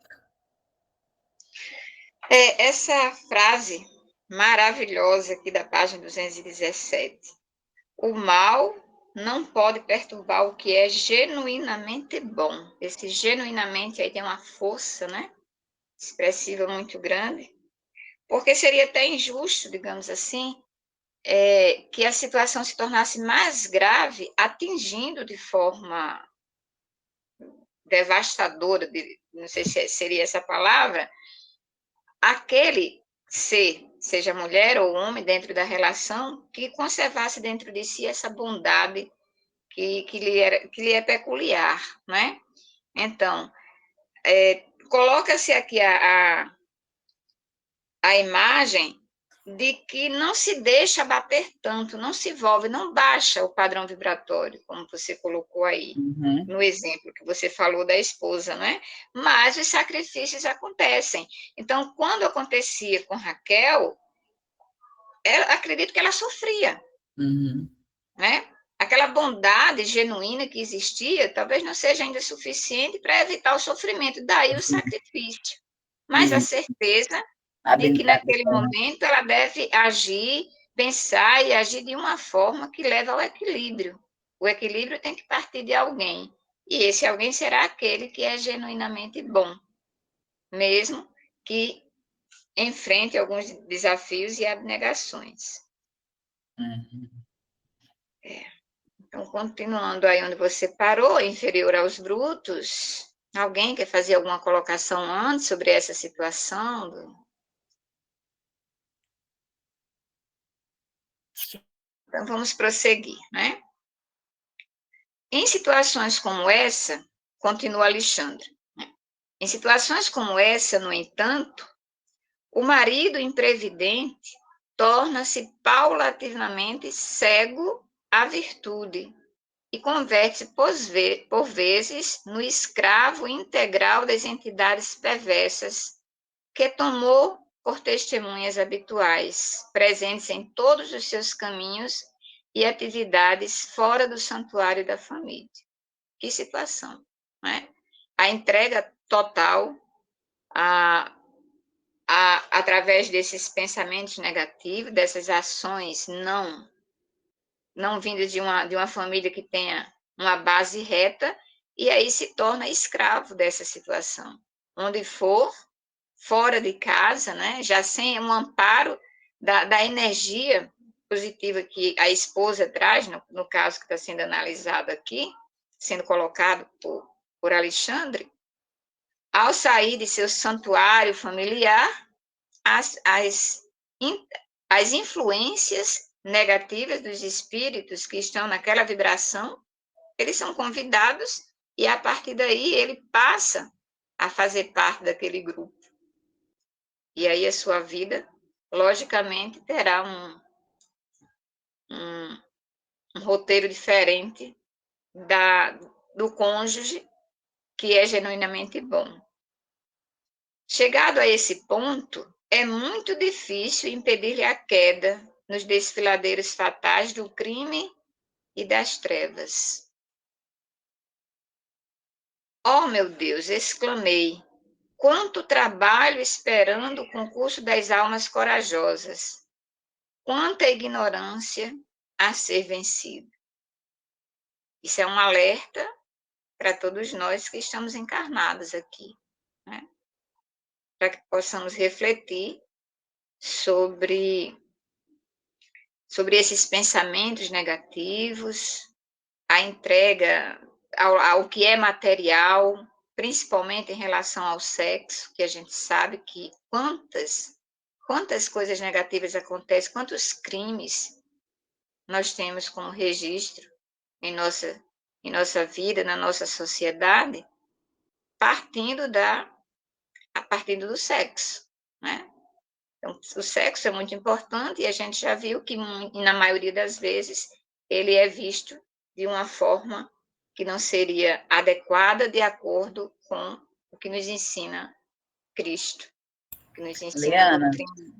Speaker 2: Essa frase maravilhosa aqui da página 217. O mal não pode perturbar o que é genuinamente bom. Esse genuinamente aí tem uma força, né? Expressiva muito grande. Porque seria até injusto, digamos assim, que a situação se tornasse mais grave, atingindo de forma devastadora, não sei se seria essa palavra, aquele ser, seja mulher ou homem, dentro da relação, que conservasse dentro de si essa bondade que lhe é peculiar, né? Então, coloca-se aqui a imagem de que não se deixa bater tanto, não se envolve, não baixa o padrão vibratório, como você colocou aí, no exemplo que você falou da esposa, né? Mas os sacrifícios acontecem. Então, quando acontecia com Raquel, acredito que ela sofria, né? Aquela bondade genuína que existia, talvez não seja ainda suficiente para evitar o sofrimento, daí o sacrifício. Mas a certeza de que naquele momento ela deve agir, pensar e agir de uma forma que leve ao equilíbrio. O equilíbrio tem que partir de alguém, e esse alguém será aquele que é genuinamente bom, mesmo que enfrente alguns desafios e abnegações. Então, continuando aí onde você parou, inferior aos brutos, alguém quer fazer alguma colocação antes sobre essa situação? Então, vamos prosseguir, né? Em situações como essa, continua Alexandre, né? Em situações como essa, no entanto, o marido imprevidente torna-se paulatinamente cego à virtude e converte-se, por vezes, no escravo integral das entidades perversas que tomou por testemunhas habituais, presentes em todos os seus caminhos e atividades fora do santuário da família. Que situação, né? A entrega total através desses pensamentos negativos, dessas ações não vindas de uma família que tenha uma base reta, e aí se torna escravo dessa situação. Onde for, fora de casa, né, já sem um amparo da energia positiva que a esposa traz, no caso que está sendo analisado aqui, sendo colocado por Alexandre, ao sair de seu santuário familiar, as influências negativas dos espíritos que estão naquela vibração, eles são convidados e, a partir daí, ele passa a fazer parte daquele grupo. E aí a sua vida, logicamente, terá um roteiro diferente do cônjuge, que é genuinamente bom. Chegado a esse ponto, é muito difícil impedir-lhe a queda nos desfiladeiros fatais do crime e das trevas. Oh, meu Deus, exclamei, quanto trabalho esperando o concurso das almas corajosas, quanta ignorância a ser vencida. Isso é um alerta para todos nós que estamos encarnados aqui, né? Para que possamos refletir sobre esses pensamentos negativos, a entrega ao que é material, principalmente em relação ao sexo, que a gente sabe que quantas coisas negativas acontecem, quantos crimes nós temos como registro em nossa vida, na nossa sociedade, partindo do sexo, né? Então, o sexo é muito importante e a gente já viu que, na maioria das vezes, ele é visto de uma forma que não seria adequada de acordo com o que nos ensina Cristo, que nos ensina a
Speaker 1: Liana,
Speaker 2: doutrina.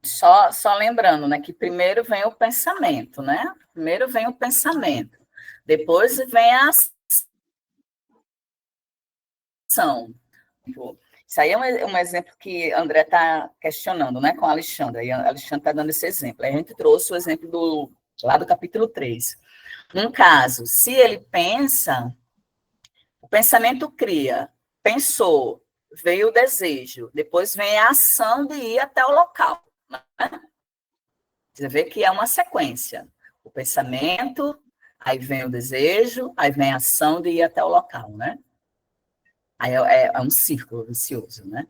Speaker 1: só lembrando, né, que primeiro vem o pensamento, né? Primeiro vem o pensamento, depois vem a ação. Isso aí é um exemplo que André está questionando, né, com a Alexandra, e a Alexandra está dando esse exemplo. Aí a gente trouxe o exemplo lá do capítulo 3. Num caso, se ele pensa, o pensamento cria, pensou, veio o desejo, depois vem a ação de ir até o local. Né? Você vê que é uma sequência. O pensamento, aí vem o desejo, aí vem a ação de ir até o local, né? Aí é um círculo vicioso, né?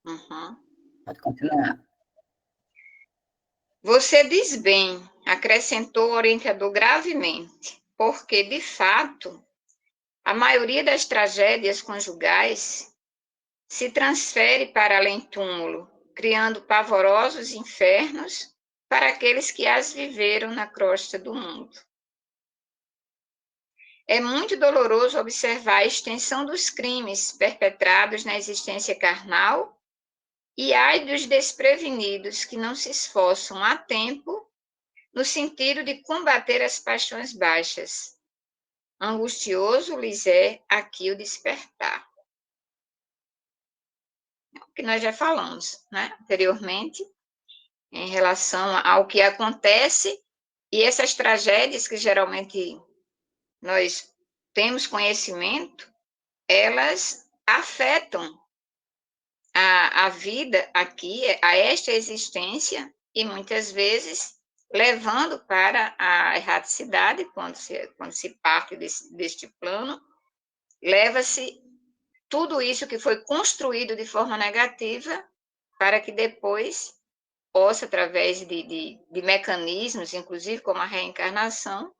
Speaker 2: Uhum.
Speaker 1: Pode continuar.
Speaker 2: Você diz bem, acrescentou o orientador gravemente, porque, de fato, a maioria das tragédias conjugais se transfere para além-túmulo, criando pavorosos infernos para aqueles que as viveram na crosta do mundo. É muito doloroso observar a extensão dos crimes perpetrados na existência carnal e ai dos desprevenidos que não se esforçam a tempo no sentido de combater as paixões baixas. Angustioso lhes é aqui o despertar. O que nós já falamos, né, anteriormente, em relação ao que acontece e essas tragédias que geralmente nós temos conhecimento, elas afetam a vida aqui, a esta existência, e muitas vezes levando para a erraticidade, quando se parte deste plano, leva-se tudo isso que foi construído de forma negativa para que depois possa, através de mecanismos, inclusive como a reencarnação,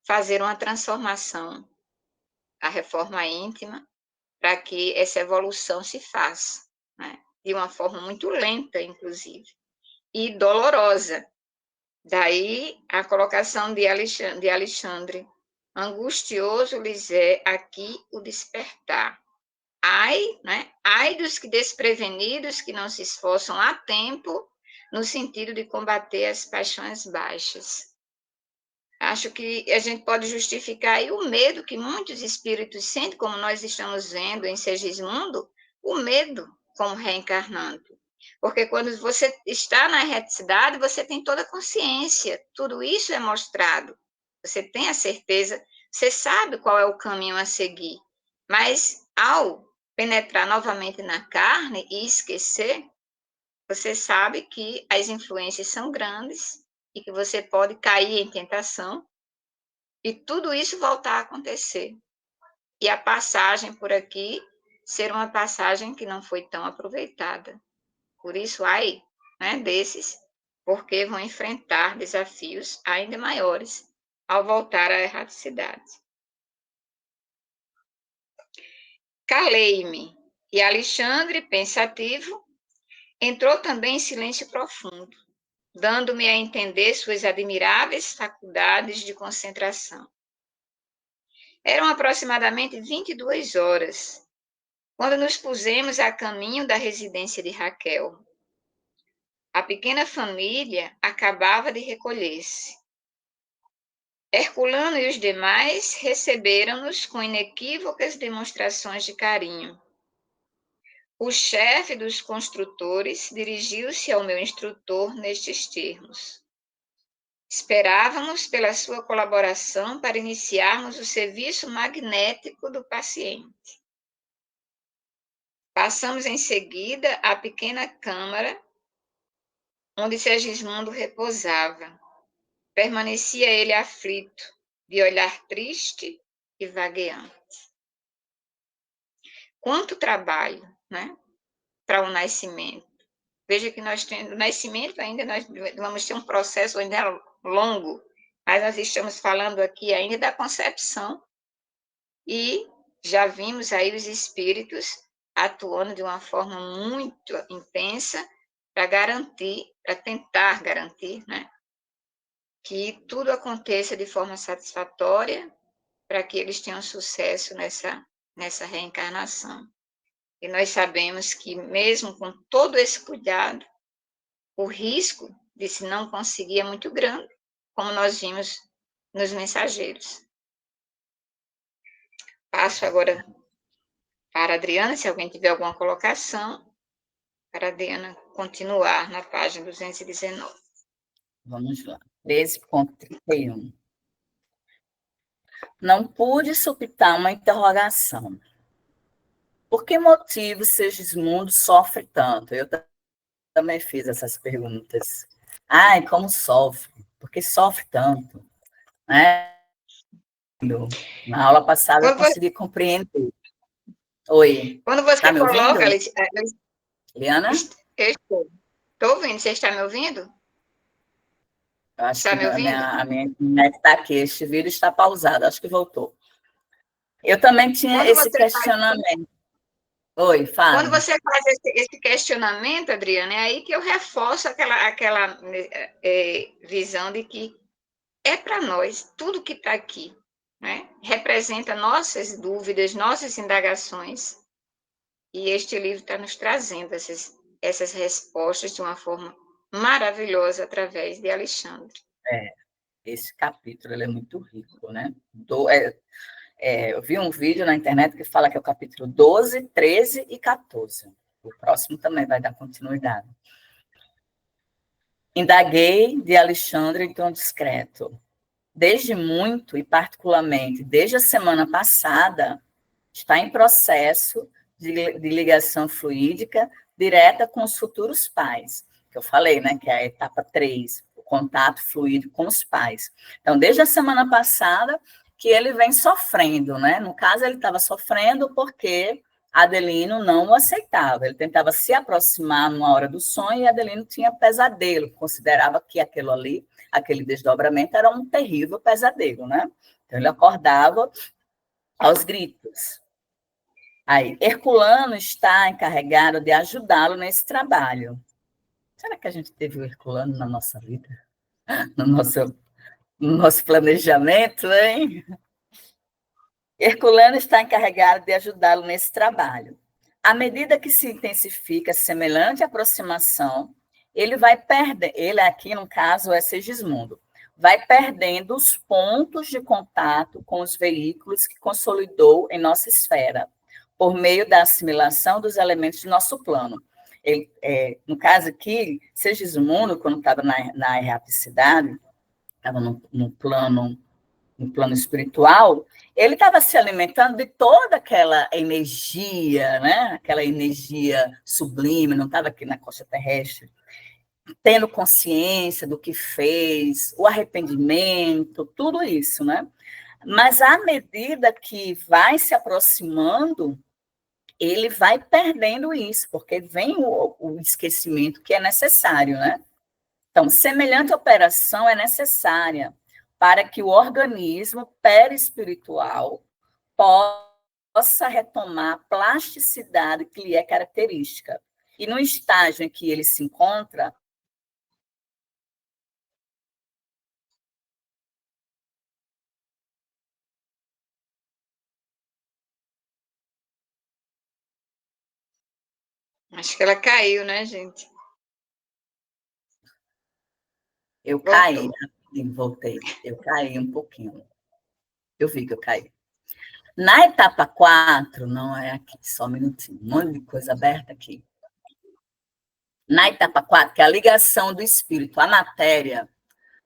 Speaker 2: fazer uma transformação, a reforma íntima, para que essa evolução se faça, né? De uma forma muito lenta, inclusive, e dolorosa. Daí a colocação de Alexandre. Angustioso lhes é aqui o despertar. ai, né? Ai dos que desprevenidos, que não se esforçam a tempo, no sentido de combater as paixões baixas. Acho que a gente pode justificar aí o medo que muitos espíritos sentem, como nós estamos vendo em Segismundo, o medo como reencarnando. Porque quando você está na reticidade, você tem toda a consciência, tudo isso é mostrado. Você tem a certeza, você sabe qual é o caminho a seguir. Mas ao penetrar novamente na carne e esquecer, você sabe que as influências são grandes e que você pode cair em tentação e tudo isso voltar a acontecer. E a passagem por aqui ser uma passagem que não foi tão aproveitada. Por isso, ai, né, desses, porque vão enfrentar desafios ainda maiores ao voltar à erraticidade. Calei-me, e Alexandre, pensativo, entrou também em silêncio profundo, dando-me a entender suas admiráveis faculdades de concentração. Eram aproximadamente 22 horas, quando nos pusemos a caminho da residência de Raquel. A pequena família acabava de recolher-se. Herculano e os demais receberam-nos com inequívocas demonstrações de carinho. O chefe dos construtores dirigiu-se ao meu instrutor nestes termos: esperávamos pela sua colaboração para iniciarmos o serviço magnético do paciente. Passamos em seguida à pequena câmara onde Segismundo repousava. Permanecia ele aflito, de olhar triste e vagueante. Quanto trabalho, né, para o nascimento. Veja que nós temos o nascimento ainda, nós vamos ter um processo ainda longo, mas nós estamos falando aqui ainda da concepção e já vimos aí os espíritos atuando de uma forma muito intensa para garantir, para tentar garantir, né, que tudo aconteça de forma satisfatória para que eles tenham sucesso nessa reencarnação. E nós sabemos que, mesmo com todo esse cuidado, o risco de se não conseguir é muito grande, como nós vimos nos mensageiros. Passo agora para a Adriana, se alguém tiver alguma colocação, para a Adriana continuar na página 219.
Speaker 1: Vamos lá. 13.31. Não pude suptar uma interrogação. Por que motivo Segismundo sofre tanto? Eu também fiz essas perguntas. Ai, como sofre? Por que sofre tanto? Né? Na aula passada eu consegui compreender. Oi.
Speaker 2: Quando você
Speaker 1: Está me
Speaker 2: coloca,
Speaker 1: ouvindo? Liana?
Speaker 2: Eu estou ouvindo. Você está me ouvindo?
Speaker 1: Eu acho
Speaker 2: Está
Speaker 1: que
Speaker 2: me ouvindo?
Speaker 1: a minha internet está aqui. Este vídeo está pausado. Acho que voltou. Eu também tinha esse questionamento. Oi, fala.
Speaker 2: Quando você faz esse questionamento, Adriana, é aí que eu reforço aquela visão de que é para nós, tudo que está aqui, né? Representa nossas dúvidas, nossas indagações, e este livro está nos trazendo essas respostas de uma forma maravilhosa através de Alexandre.
Speaker 1: Esse capítulo ele é muito rico, né? Eu vi um vídeo na internet que fala que é o capítulo 12, 13 e 14. O próximo também vai dar continuidade. Indaguei de Alexandre em tom discreto. Desde muito, e particularmente desde a semana passada, está em processo de ligação fluídica direta com os futuros pais, que eu falei, né, que é a etapa 3, o contato fluídico com os pais. Então, desde a semana passada, que ele vem sofrendo, né? No caso, ele estava sofrendo porque Adelino não o aceitava. Ele tentava se aproximar numa hora do sonho e Adelino tinha pesadelo, considerava que aquilo ali, aquele desdobramento, era um terrível pesadelo, né? Então, ele acordava aos gritos. Aí, Herculano está encarregado de ajudá-lo nesse trabalho. Será que a gente teve o Herculano na nossa vida? No nosso planejamento, hein? Herculano está encarregado de ajudá-lo nesse trabalho. À medida que se intensifica a semelhante aproximação, ele vai perder, ele aqui no caso é Segismundo, vai perdendo os pontos de contato com os veículos que consolidou em nossa esfera, por meio da assimilação dos elementos de nosso plano. Ele, no caso aqui, Segismundo, quando estava na erraticidade, estava no plano espiritual, ele estava se alimentando de toda aquela energia, né? Aquela energia sublime, não estava aqui na costa terrestre, tendo consciência do que fez, o arrependimento, tudo isso, né? Mas à medida que vai se aproximando, ele vai perdendo isso, porque vem o esquecimento que é necessário, né? Então, semelhante operação é necessária para que o organismo perispiritual possa retomar a plasticidade que lhe é característica. E no estágio em que ele se encontra,
Speaker 2: Acho que ela caiu, né, gente?
Speaker 1: eu caí, voltei, eu caí um pouquinho. Eu vi que eu caí. Na etapa 4, não é aqui, só um minutinho, um monte de coisa aberta aqui. Na etapa 4, que é a ligação do espírito à matéria,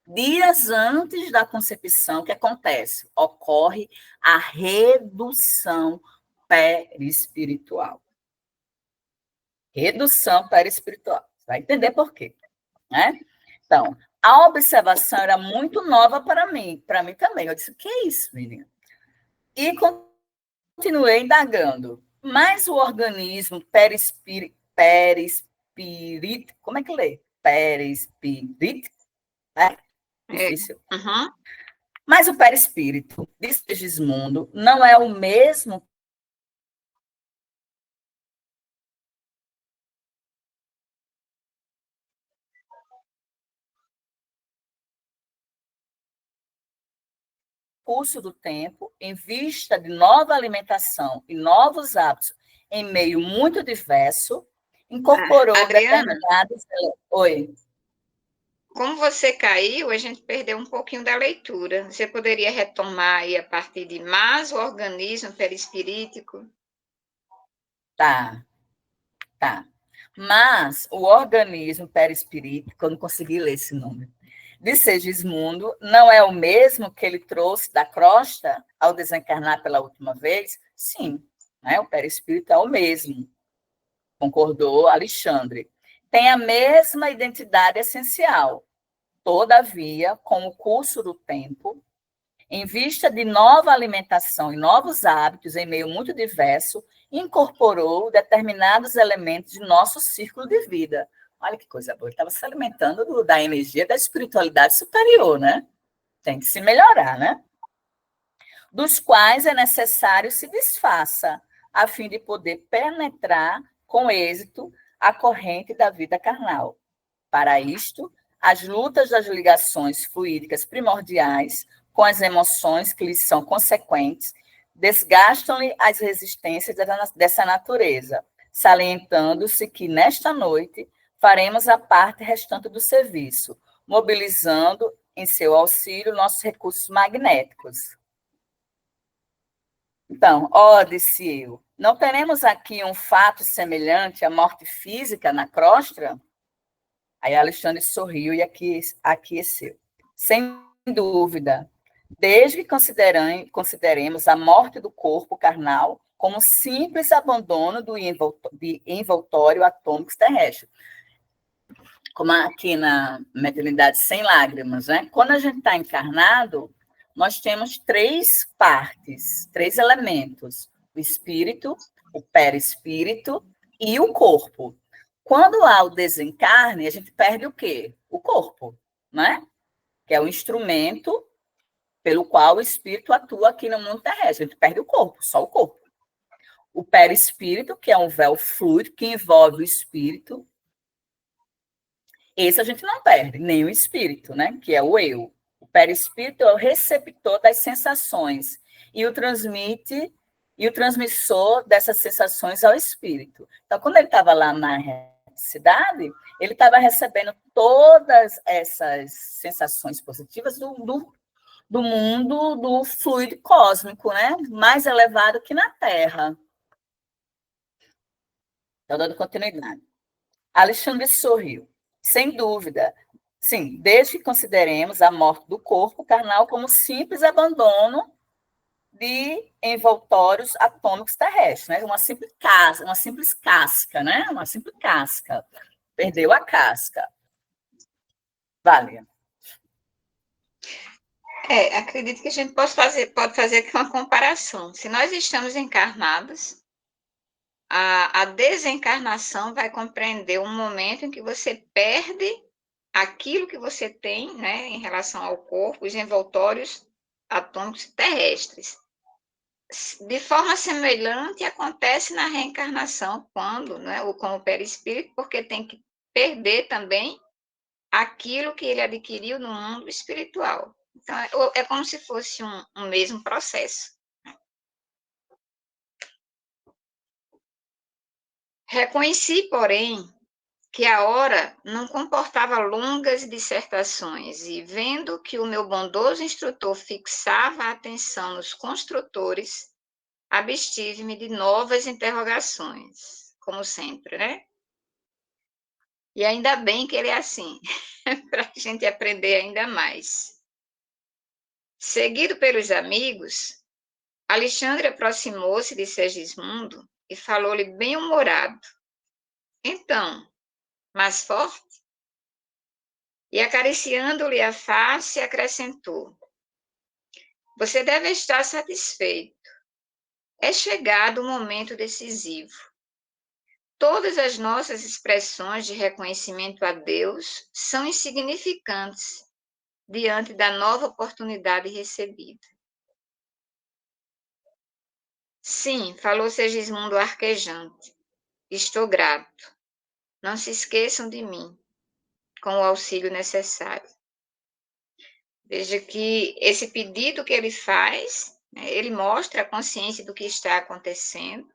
Speaker 1: dias antes da concepção, o que acontece? Ocorre a redução perispiritual. Redução perispiritual. Você vai entender por quê, né? Então, a observação era muito nova para mim também. Eu disse, o que é isso, menina? E continuei indagando. Mas o organismo perispírito, como é que lê? Perispírito, né? Difícil.
Speaker 2: Uhum.
Speaker 1: Mas o perispírito de Segismundo não é o mesmo curso do tempo, em vista de nova alimentação e novos hábitos em meio muito diverso, incorporou
Speaker 2: Adriana,
Speaker 1: determinados... Oi.
Speaker 2: como você caiu, a gente perdeu um pouquinho da leitura. Você poderia retomar aí a partir de mais o organismo perispirítico?
Speaker 1: Tá. Mas o organismo perispirítico, eu não consegui ler esse nome, de Segismundo, não é o mesmo que ele trouxe da crosta ao desencarnar pela última vez? Sim, né? O perispírito é o mesmo, concordou Alexandre. Tem a mesma identidade essencial. Todavia, com o curso do tempo, em vista de nova alimentação e novos hábitos em meio muito diverso, incorporou determinados elementos de nosso círculo de vida. Olha que coisa boa, ele estava se alimentando da energia da espiritualidade superior, né? Tem que se melhorar, né? Dos quais é necessário se desfaça, a fim de poder penetrar com êxito a corrente da vida carnal. Para isto, as lutas das ligações fluídicas primordiais com as emoções que lhes são consequentes desgastam-lhe as resistências dessa natureza, salientando-se que, nesta noite, faremos a parte restante do serviço, mobilizando em seu auxílio nossos recursos magnéticos. Então, disse eu, não teremos aqui um fato semelhante à morte física na crosta? Aí Alexandre sorriu e aqueceu. Sem dúvida, desde que consideremos a morte do corpo carnal como simples abandono de envoltório atômico terrestre. Como aqui na Mediunidade Sem Lágrimas, né? Quando a gente está encarnado, nós temos 3 partes, 3 elementos: o espírito, o perispírito e o corpo. Quando há o desencarne, a gente perde o quê? O corpo, né? Que é o instrumento pelo qual o espírito atua aqui no mundo terrestre. A gente perde o corpo, só o corpo. O perispírito, que é um véu fluido que envolve o espírito, esse a gente não perde, nem o espírito, né? Que é o eu. O perispírito é o receptor das sensações e o transmissor dessas sensações ao espírito. Então, quando ele estava lá na cidade, ele estava recebendo todas essas sensações positivas do mundo do fluido cósmico, né? Mais elevado que na Terra. Estou dando continuidade. Alexandre sorriu. Sem dúvida. Sim, desde que consideremos a morte do corpo carnal como simples abandono de envoltórios atômicos terrestres, né? Uma simples casca, né? Uma simples casca. Perdeu a casca. Vale.
Speaker 2: Acredito que a gente pode fazer aqui uma comparação. Se nós estamos encarnados, a desencarnação vai compreender um momento em que você perde aquilo que você tem, né, em relação ao corpo, os envoltórios atômicos terrestres. De forma semelhante, acontece na reencarnação, quando, né, com o perispírito, porque tem que perder também aquilo que ele adquiriu no mundo espiritual. Então, é como se fosse um mesmo processo. Reconheci, porém, que a hora não comportava longas dissertações, e vendo que o meu bondoso instrutor fixava a atenção nos construtores, abstive-me de novas interrogações, como sempre, né? E ainda bem que ele é assim, para a gente aprender ainda mais. Seguido pelos amigos, Alexandre aproximou-se de Segismundo e falou-lhe bem-humorado. Então, mais forte? E acariciando-lhe a face, acrescentou: Você deve estar satisfeito. É chegado o momento decisivo. Todas as nossas expressões de reconhecimento a Deus são insignificantes diante da nova oportunidade recebida. Sim, falou Segismundo arquejante. Estou grato. Não se esqueçam de mim, com o auxílio necessário. Veja que esse pedido que ele faz, né, ele mostra a consciência do que está acontecendo.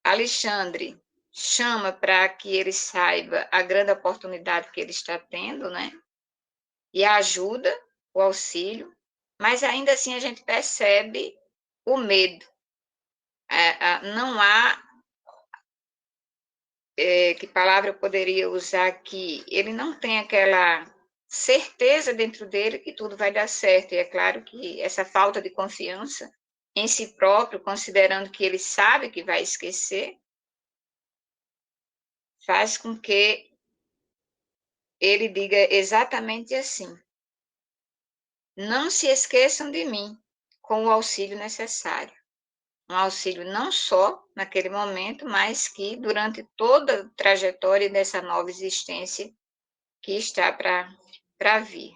Speaker 2: Alexandre chama para que ele saiba a grande oportunidade que ele está tendo, né? E a ajuda, o auxílio, mas ainda assim a gente percebe o medo. Não há, que palavra eu poderia usar aqui? Ele não tem aquela certeza dentro dele que tudo vai dar certo. E é claro que essa falta de confiança em si próprio, considerando que ele sabe que vai esquecer, faz com que ele diga exatamente assim: não se esqueçam de mim, com o auxílio necessário. Um auxílio não só naquele momento, mas que durante toda a trajetória dessa nova existência que está para vir.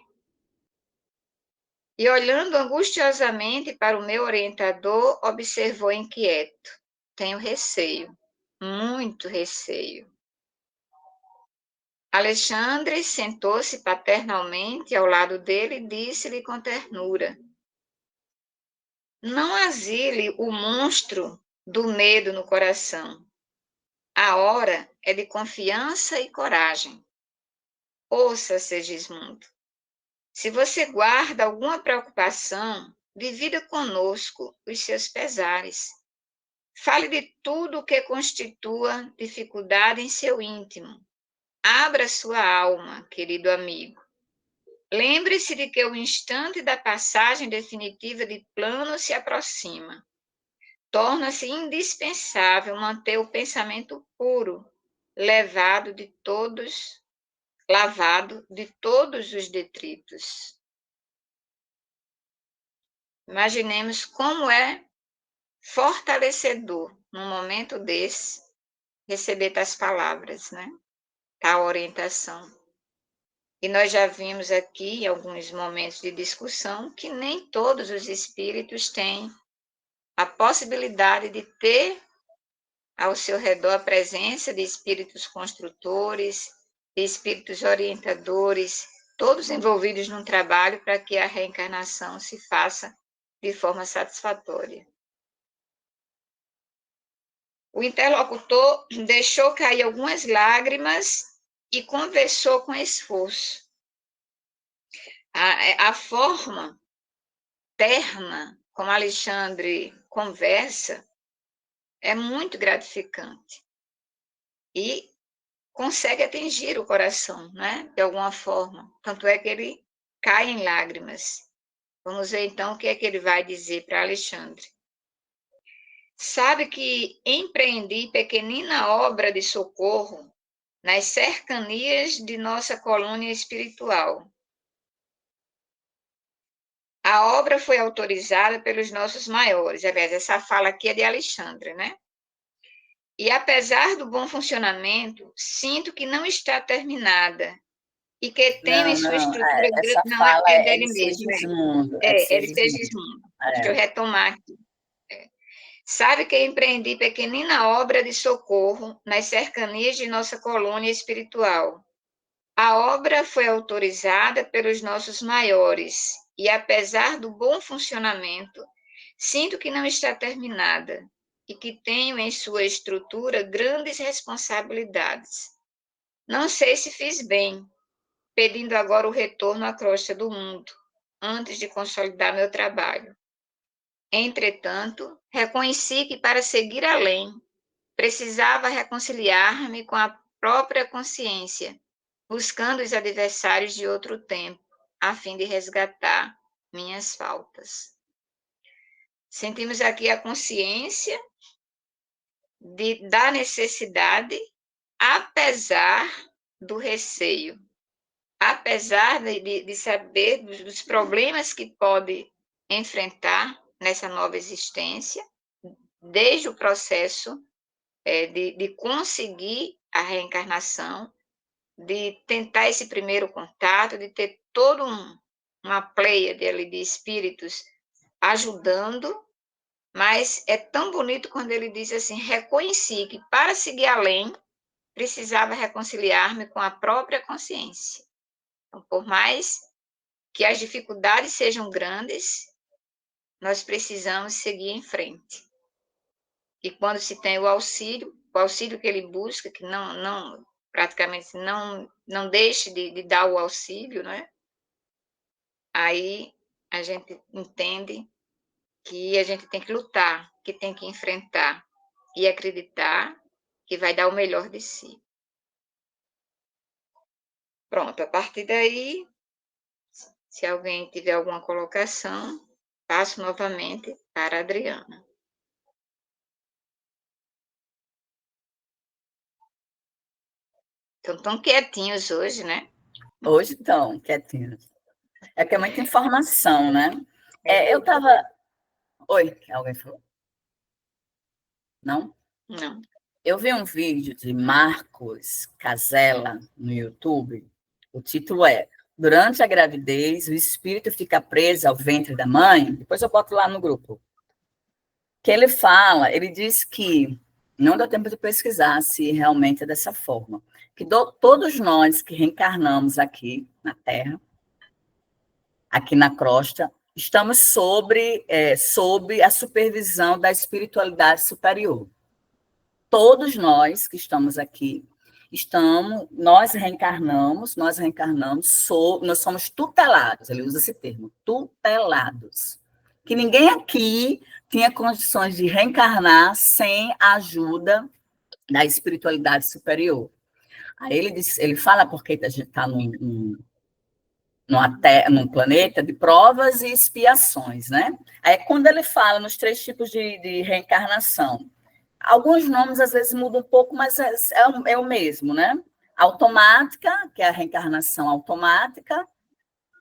Speaker 2: E olhando angustiosamente para o meu orientador, observou inquieto: tenho receio, muito receio. Alexandre sentou-se paternalmente ao lado dele e disse-lhe com ternura: Não asile o monstro do medo no coração. A hora é de confiança e coragem. Ouça, Segismundo. Se você guarda alguma preocupação, divida conosco os seus pesares. Fale de tudo o que constitua dificuldade em seu íntimo. Abra sua alma, querido amigo. Lembre-se de que o instante da passagem definitiva de plano se aproxima. Torna-se indispensável manter o pensamento puro, lavado de todos os detritos. Imaginemos como é fortalecedor, num momento desse, receber tais palavras, né? Tal orientação. E nós já vimos aqui, em alguns momentos de discussão, que nem todos os espíritos têm a possibilidade de ter ao seu redor a presença de espíritos construtores, de espíritos orientadores, todos envolvidos num trabalho para que a reencarnação se faça de forma satisfatória. O interlocutor deixou cair algumas lágrimas e conversou com esforço. A forma terna como Alexandre conversa é muito gratificante e consegue atingir o coração, né? De alguma forma. Tanto é que ele cai em lágrimas. Vamos ver então o que é que ele vai dizer para Alexandre. Sabe que empreendi pequenina obra de socorro nas cercanias de nossa colônia espiritual. A obra foi autorizada pelos nossos maiores. Aliás, essa fala aqui é de Alexandre, né? E apesar do bom funcionamento, sinto que não está terminada e que tem em sua estrutura...
Speaker 1: Essa
Speaker 2: Não,
Speaker 1: fala
Speaker 2: é
Speaker 1: é
Speaker 2: dele
Speaker 1: de
Speaker 2: mesmo.
Speaker 1: Segismundo.
Speaker 2: É de Segismundo. Deixa eu retomar aqui. Sabe que empreendi pequenina obra de socorro nas cercanias de nossa colônia espiritual. A obra foi autorizada pelos nossos maiores e, apesar do bom funcionamento, sinto que não está terminada e que tenho em sua estrutura grandes responsabilidades. Não sei se fiz bem, pedindo agora o retorno à crosta do mundo, antes de consolidar meu trabalho. Entretanto, reconheci que para seguir além, precisava reconciliar-me com a própria consciência, buscando os adversários de outro tempo, a fim de resgatar minhas faltas. Sentimos aqui a consciência da necessidade, apesar do receio, apesar de saber dos problemas que pode enfrentar nessa nova existência, desde o processo de conseguir a reencarnação, de tentar esse primeiro contato, de ter toda uma pleiade ali de espíritos ajudando, mas é tão bonito quando ele diz assim, reconheci que para seguir além, precisava reconciliar-me com a própria consciência. Então, por mais que as dificuldades sejam grandes, nós precisamos seguir em frente. E quando se tem o auxílio que ele busca, que não praticamente não deixe de dar o auxílio, né? Aí a gente entende que a gente tem que lutar, que tem que enfrentar e acreditar que vai dar o melhor de si. Pronto, a partir daí, se alguém tiver alguma colocação, passo novamente para a Adriana. Estão tão quietinhos hoje, né?
Speaker 1: Hoje estão quietinhos. É que é muita informação, né? Eu estava... Oi, alguém falou? Não?
Speaker 2: Não.
Speaker 1: Eu vi um vídeo de Marcos Casella no YouTube. O título é Durante a gravidez, o espírito fica preso ao ventre da mãe. Depois eu boto lá no grupo. Que ele diz que, não deu tempo de pesquisar se realmente é dessa forma, que todos nós que reencarnamos aqui na Terra, aqui na crosta, estamos sob a supervisão da espiritualidade superior. Todos nós que estamos aqui, nós reencarnamos, nós somos tutelados, ele usa esse termo, tutelados. Que ninguém aqui tinha condições de reencarnar sem a ajuda da espiritualidade superior. Aí ele fala porque a gente está num planeta de provas e expiações, né? Aí quando ele fala nos 3 tipos de reencarnação, alguns nomes às vezes mudam um pouco, mas é o mesmo, né? Automática, que é a reencarnação automática,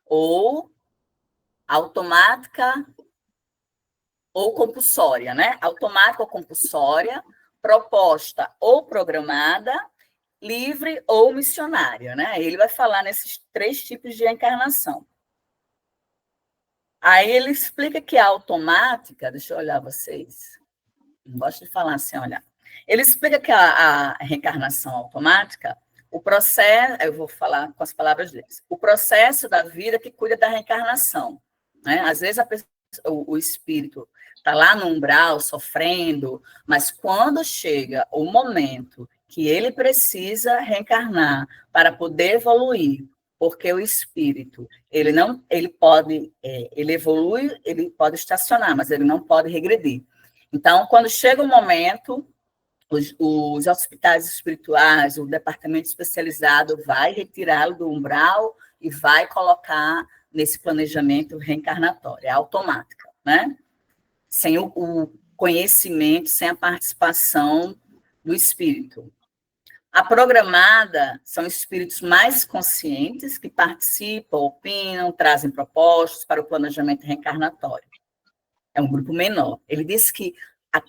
Speaker 1: ou automática ou compulsória, né? Automática ou compulsória, proposta ou programada, livre ou missionária, né? Ele vai falar nesses 3 tipos de encarnação. Aí ele explica que a automática, deixa eu olhar vocês, não gosto de falar assim, olhar. Ele explica que a reencarnação automática, o processo, eu vou falar com as palavras deles, o processo da vida que cuida da reencarnação, né? Às vezes a pessoa o espírito está lá no umbral, sofrendo, mas quando chega o momento que ele precisa reencarnar para poder evoluir, porque o espírito, ele evolui, ele pode estacionar, mas ele não pode regredir. Então, quando chega o momento, os hospitais espirituais, o departamento especializado vai retirá-lo do umbral e vai colocar nesse planejamento reencarnatório, é automática, né? Sem o conhecimento, sem a participação do espírito. A programada são espíritos mais conscientes que participam, opinam, trazem propostas para o planejamento reencarnatório. É um grupo menor. Ele disse que a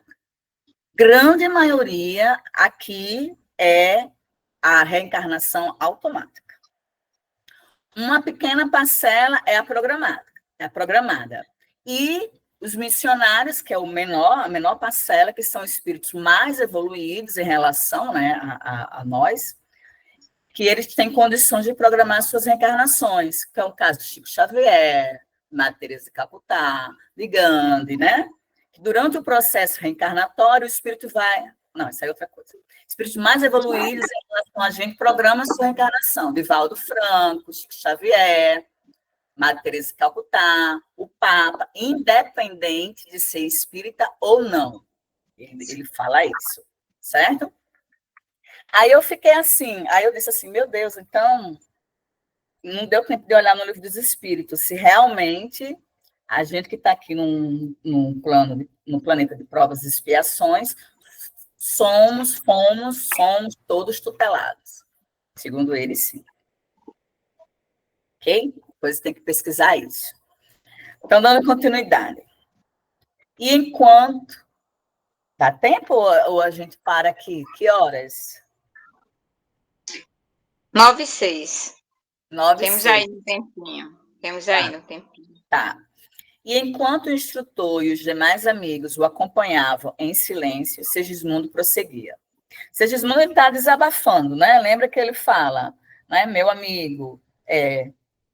Speaker 1: grande maioria aqui é a reencarnação automática. Uma pequena parcela é a programada. E os missionários, que é a menor parcela, que são espíritos mais evoluídos em relação, né, a nós, que eles têm condições de programar suas reencarnações, que é o caso de Chico Xavier, Madre Teresa de Calcutá, de Gandhi, né? Durante o processo reencarnatório, o espírito vai... Não, isso aí é outra coisa. Espíritos mais evoluídos em relação a gente programam a sua reencarnação. Divaldo Franco, Chico Xavier, Madre Teresa de Calcutá, o Papa, independente de ser espírita ou não. Ele fala isso, certo? Aí eu fiquei assim, aí eu disse assim, meu Deus, então não deu tempo de olhar no Livro dos Espíritos, se realmente a gente que está aqui num planeta de provas e expiações, somos todos tutelados. Segundo ele, sim. Ok? Depois tem que pesquisar isso. Então, dando continuidade. E enquanto... Dá tempo ou a gente para aqui? Que horas?
Speaker 2: 9:06.
Speaker 1: 9:06.
Speaker 2: Temos aí um tempinho. Temos ainda um tempinho.
Speaker 1: Tá. E enquanto o instrutor e os demais amigos o acompanhavam em silêncio, Segismundo prosseguia. Segismundo está desabafando, né? Lembra que ele fala, né? Meu amigo,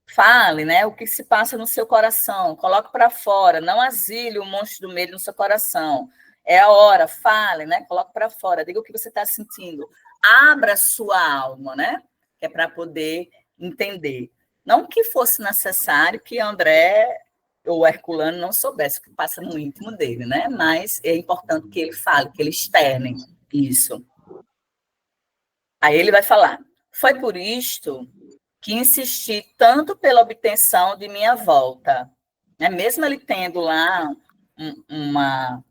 Speaker 1: fale, né? O que se passa no seu coração, coloque para fora, não asile o monstro do medo no seu coração. É a hora, fale, né? Coloque para fora, diga o que você está sentindo. Abra sua alma, né? Que é para poder entender. Não que fosse necessário que André ou Herculano não soubesse o que passa no íntimo dele, né? Mas é importante que ele fale, que ele externe isso. Aí ele vai falar, foi por isto que insisti tanto pela obtenção de minha volta. Né? Mesmo ele tendo lá uma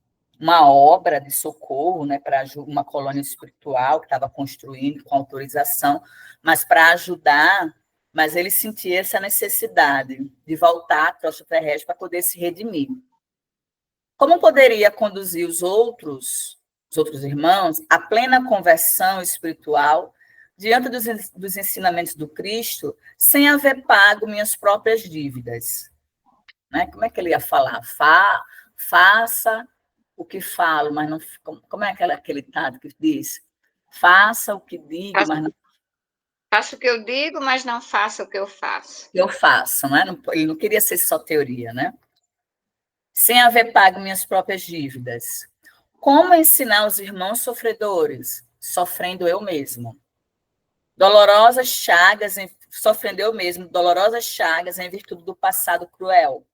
Speaker 1: obra de socorro, né, para uma colônia espiritual que estava construindo com autorização, mas para ajudar, mas ele sentia essa necessidade de voltar à crosta terrestre para poder se redimir. Como poderia conduzir os outros irmãos à plena conversão espiritual diante dos ensinamentos do Cristo, sem haver pago minhas próprias dívidas? Né? Como é que ele ia falar? Faça o que falo, mas não... Como é aquele ditado que diz? Faça o que digo, mas não...
Speaker 2: Faça o que eu digo, mas não faça o que eu faço.
Speaker 1: Eu faço, né? Ele não queria ser só teoria, né? Sem haver pago minhas próprias dívidas. Como ensinar os irmãos sofredores? Sofrendo eu mesmo. Sofrendo eu mesmo, dolorosas chagas em virtude do passado cruel.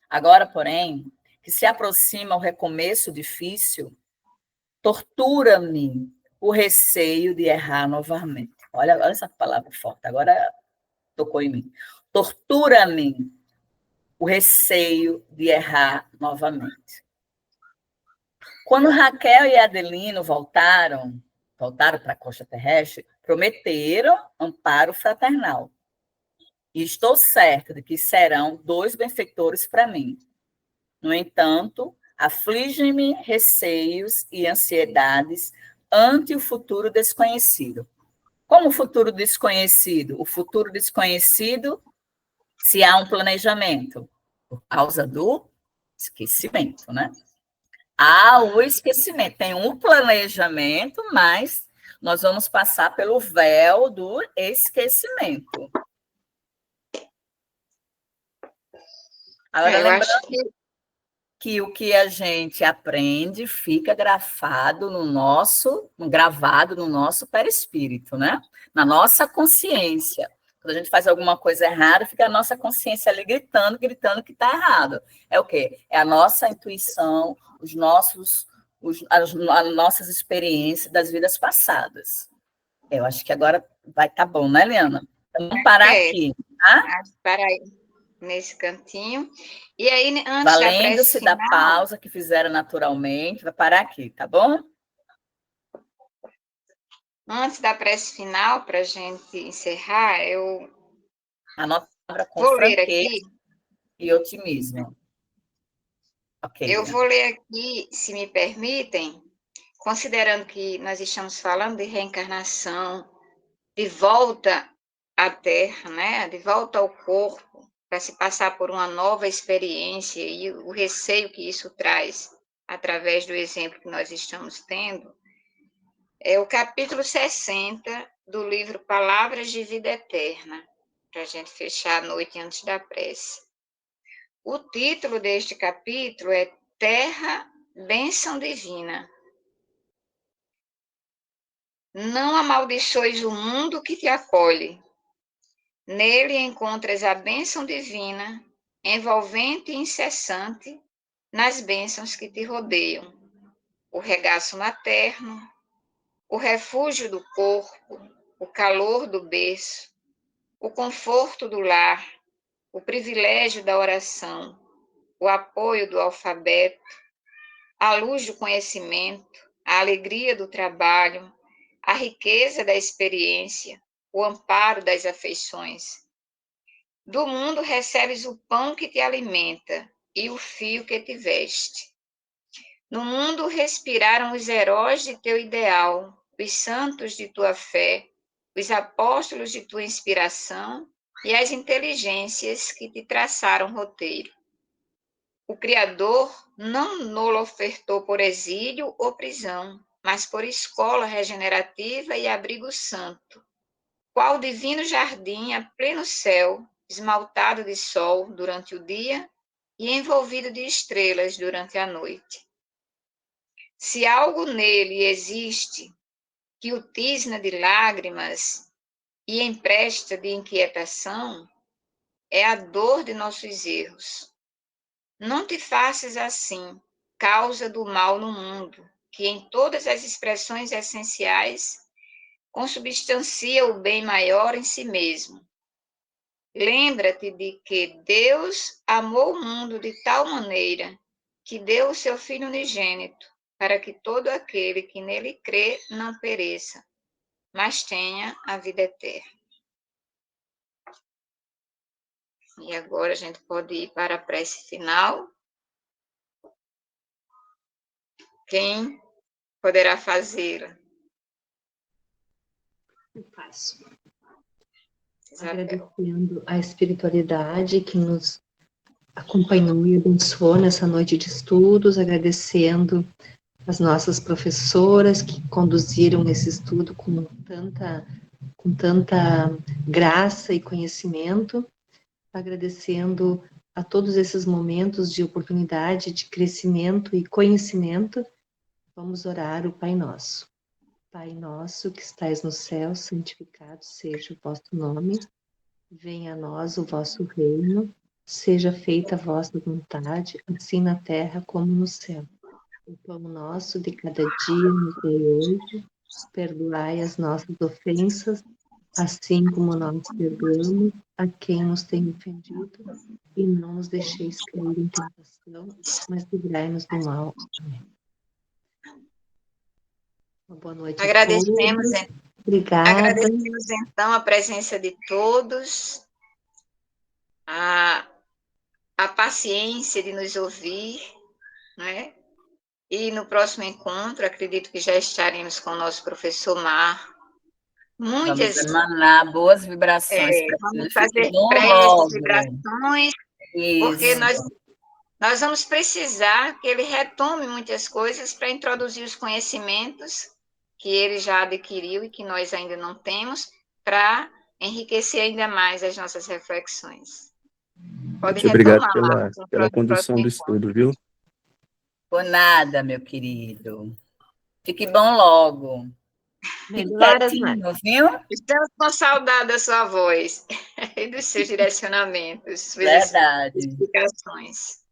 Speaker 1: Agora, porém, que se aproxima o recomeço difícil, tortura-me o receio de errar novamente. Olha essa palavra forte, agora tocou em mim. Tortura-me o receio de errar novamente. Quando Raquel e Adelino voltaram para a costa terrestre, prometeram amparo fraternal. E estou certa de que serão 2 benfeitores para mim. No entanto, afligem-me receios e ansiedades ante o futuro desconhecido. Como o futuro desconhecido? O futuro desconhecido, se há um planejamento, por causa do esquecimento, né? Há o esquecimento. Tem um planejamento, mas nós vamos passar pelo véu do esquecimento. Agora, que o que a gente aprende fica gravado no nosso perispírito, né? Na nossa consciência. Quando a gente faz alguma coisa errada, fica a nossa consciência ali gritando que está errado. É o quê? É a nossa intuição, as nossas experiências das vidas passadas. Eu acho que agora vai estar bom, né, Liana? Vamos parar aqui, tá?
Speaker 2: Para aí, nesse cantinho. E aí, antes da prece
Speaker 1: Valendo-se da
Speaker 2: final,
Speaker 1: pausa que fizeram naturalmente, vai parar aqui, tá bom?
Speaker 2: antes da prece final, para a gente encerrar, eu
Speaker 1: Anota a palavra com
Speaker 2: vou ler
Speaker 1: franqueza
Speaker 2: aqui.
Speaker 1: e otimismo. Ok,
Speaker 2: Eu
Speaker 1: Liana.
Speaker 2: vou ler aqui, se me permitem, considerando que nós estamos falando de reencarnação, de volta à Terra, né? De volta ao corpo, para se passar por uma nova experiência e o receio que isso traz, através do exemplo que nós estamos tendo, é o capítulo 60 do livro Palavras de Vida Eterna, para a gente fechar a noite antes da prece. O título deste capítulo é Terra, Bênção Divina. Não amaldiçoes o mundo que te acolhe. Nele encontras a bênção divina, envolvente e incessante, nas bênçãos que te rodeiam. O regaço materno, o refúgio do corpo, o calor do berço, o conforto do lar, o privilégio da oração, o apoio do alfabeto, a luz do conhecimento, a alegria do trabalho, a riqueza da experiência, o amparo das afeições. Do mundo recebes o pão que te alimenta e o fio que te veste. No mundo respiraram os heróis de teu ideal, os santos de tua fé, os apóstolos de tua inspiração e as inteligências que te traçaram roteiro. O Criador não nolo ofertou por exílio ou prisão, mas por escola regenerativa e abrigo santo, qual divino jardim a pleno céu, esmaltado de sol durante o dia e envolvido de estrelas durante a noite. Se algo nele existe que o tisna de lágrimas e empresta de inquietação, é a dor de nossos erros. Não te faças assim, causa do mal no mundo, que em todas as expressões essenciais consubstancia o bem maior em si mesmo. Lembra-te de que Deus amou o mundo de tal maneira que deu o seu Filho unigênito, para que todo aquele que nele crê não pereça, mas tenha a vida eterna. E agora a gente pode ir para a prece final. Quem poderá fazê-la?
Speaker 3: Eu faço.
Speaker 2: Isabel.
Speaker 3: Agradecendo a espiritualidade que nos acompanhou e abençoou nessa noite de estudos, agradecendo as nossas professoras que conduziram esse estudo com tanta graça e conhecimento, agradecendo a todos esses momentos de oportunidade, de crescimento e conhecimento. Vamos orar o Pai Nosso. Pai nosso que estais no céu, santificado seja o vosso nome. Venha a nós o vosso reino. Seja feita a vossa vontade, assim na terra como no céu. O pão nosso de cada dia nos dai hoje. Perdoai as nossas ofensas, assim como nós perdoamos a quem nos tem ofendido. E não nos deixeis cair em tentação, mas livrai-nos do mal. Amém. Uma boa noite a todos. Obrigada.
Speaker 2: Agradecemos, então, a presença de todos, a paciência de nos ouvir, né? E no próximo encontro, acredito que já estaremos com o nosso professor Mar.
Speaker 1: Vamos emanar boas vibrações para que
Speaker 2: vamos
Speaker 1: ele fique
Speaker 2: fazer
Speaker 1: bom
Speaker 2: preces,
Speaker 1: logo.
Speaker 2: vibrações, porque nós vamos precisar que ele retome muitas coisas para introduzir os conhecimentos que ele já adquiriu e que nós ainda não temos, para enriquecer ainda mais as nossas reflexões. Pode
Speaker 4: Muito obrigado
Speaker 2: retomar, Marcos,
Speaker 4: pela
Speaker 2: no
Speaker 4: condução
Speaker 2: próximo
Speaker 4: do
Speaker 2: encontro.
Speaker 4: estudo, viu?
Speaker 1: Por nada, meu querido. Fique bom logo. Fique
Speaker 3: Melhoras, Márcia.
Speaker 1: quietinho, viu?
Speaker 2: Estamos com saudade da sua voz e dos seus direcionamentos, suas
Speaker 1: Verdade.
Speaker 2: explicações.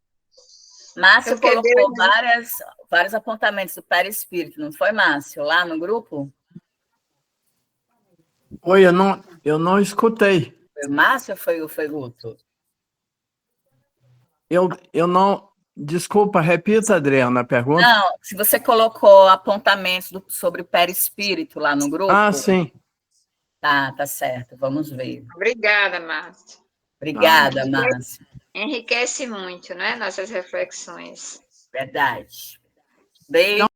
Speaker 1: Márcio
Speaker 2: Então, que Deus
Speaker 1: colocou vários apontamentos do perispírito, não foi, Márcio? Lá no grupo?
Speaker 4: Oi, eu não escutei.
Speaker 1: Foi o Márcio ou foi o Guto?
Speaker 4: Eu não. Desculpa, repita, Adriana, a pergunta.
Speaker 1: Não, se você colocou apontamentos sobre o perispírito lá no grupo.
Speaker 4: Ah, sim.
Speaker 1: Tá certo. Vamos ver.
Speaker 2: Obrigada, Márcia.
Speaker 1: Obrigada, Márcio.
Speaker 2: Enriquece muito, né, nossas reflexões.
Speaker 1: Verdade. Beijo.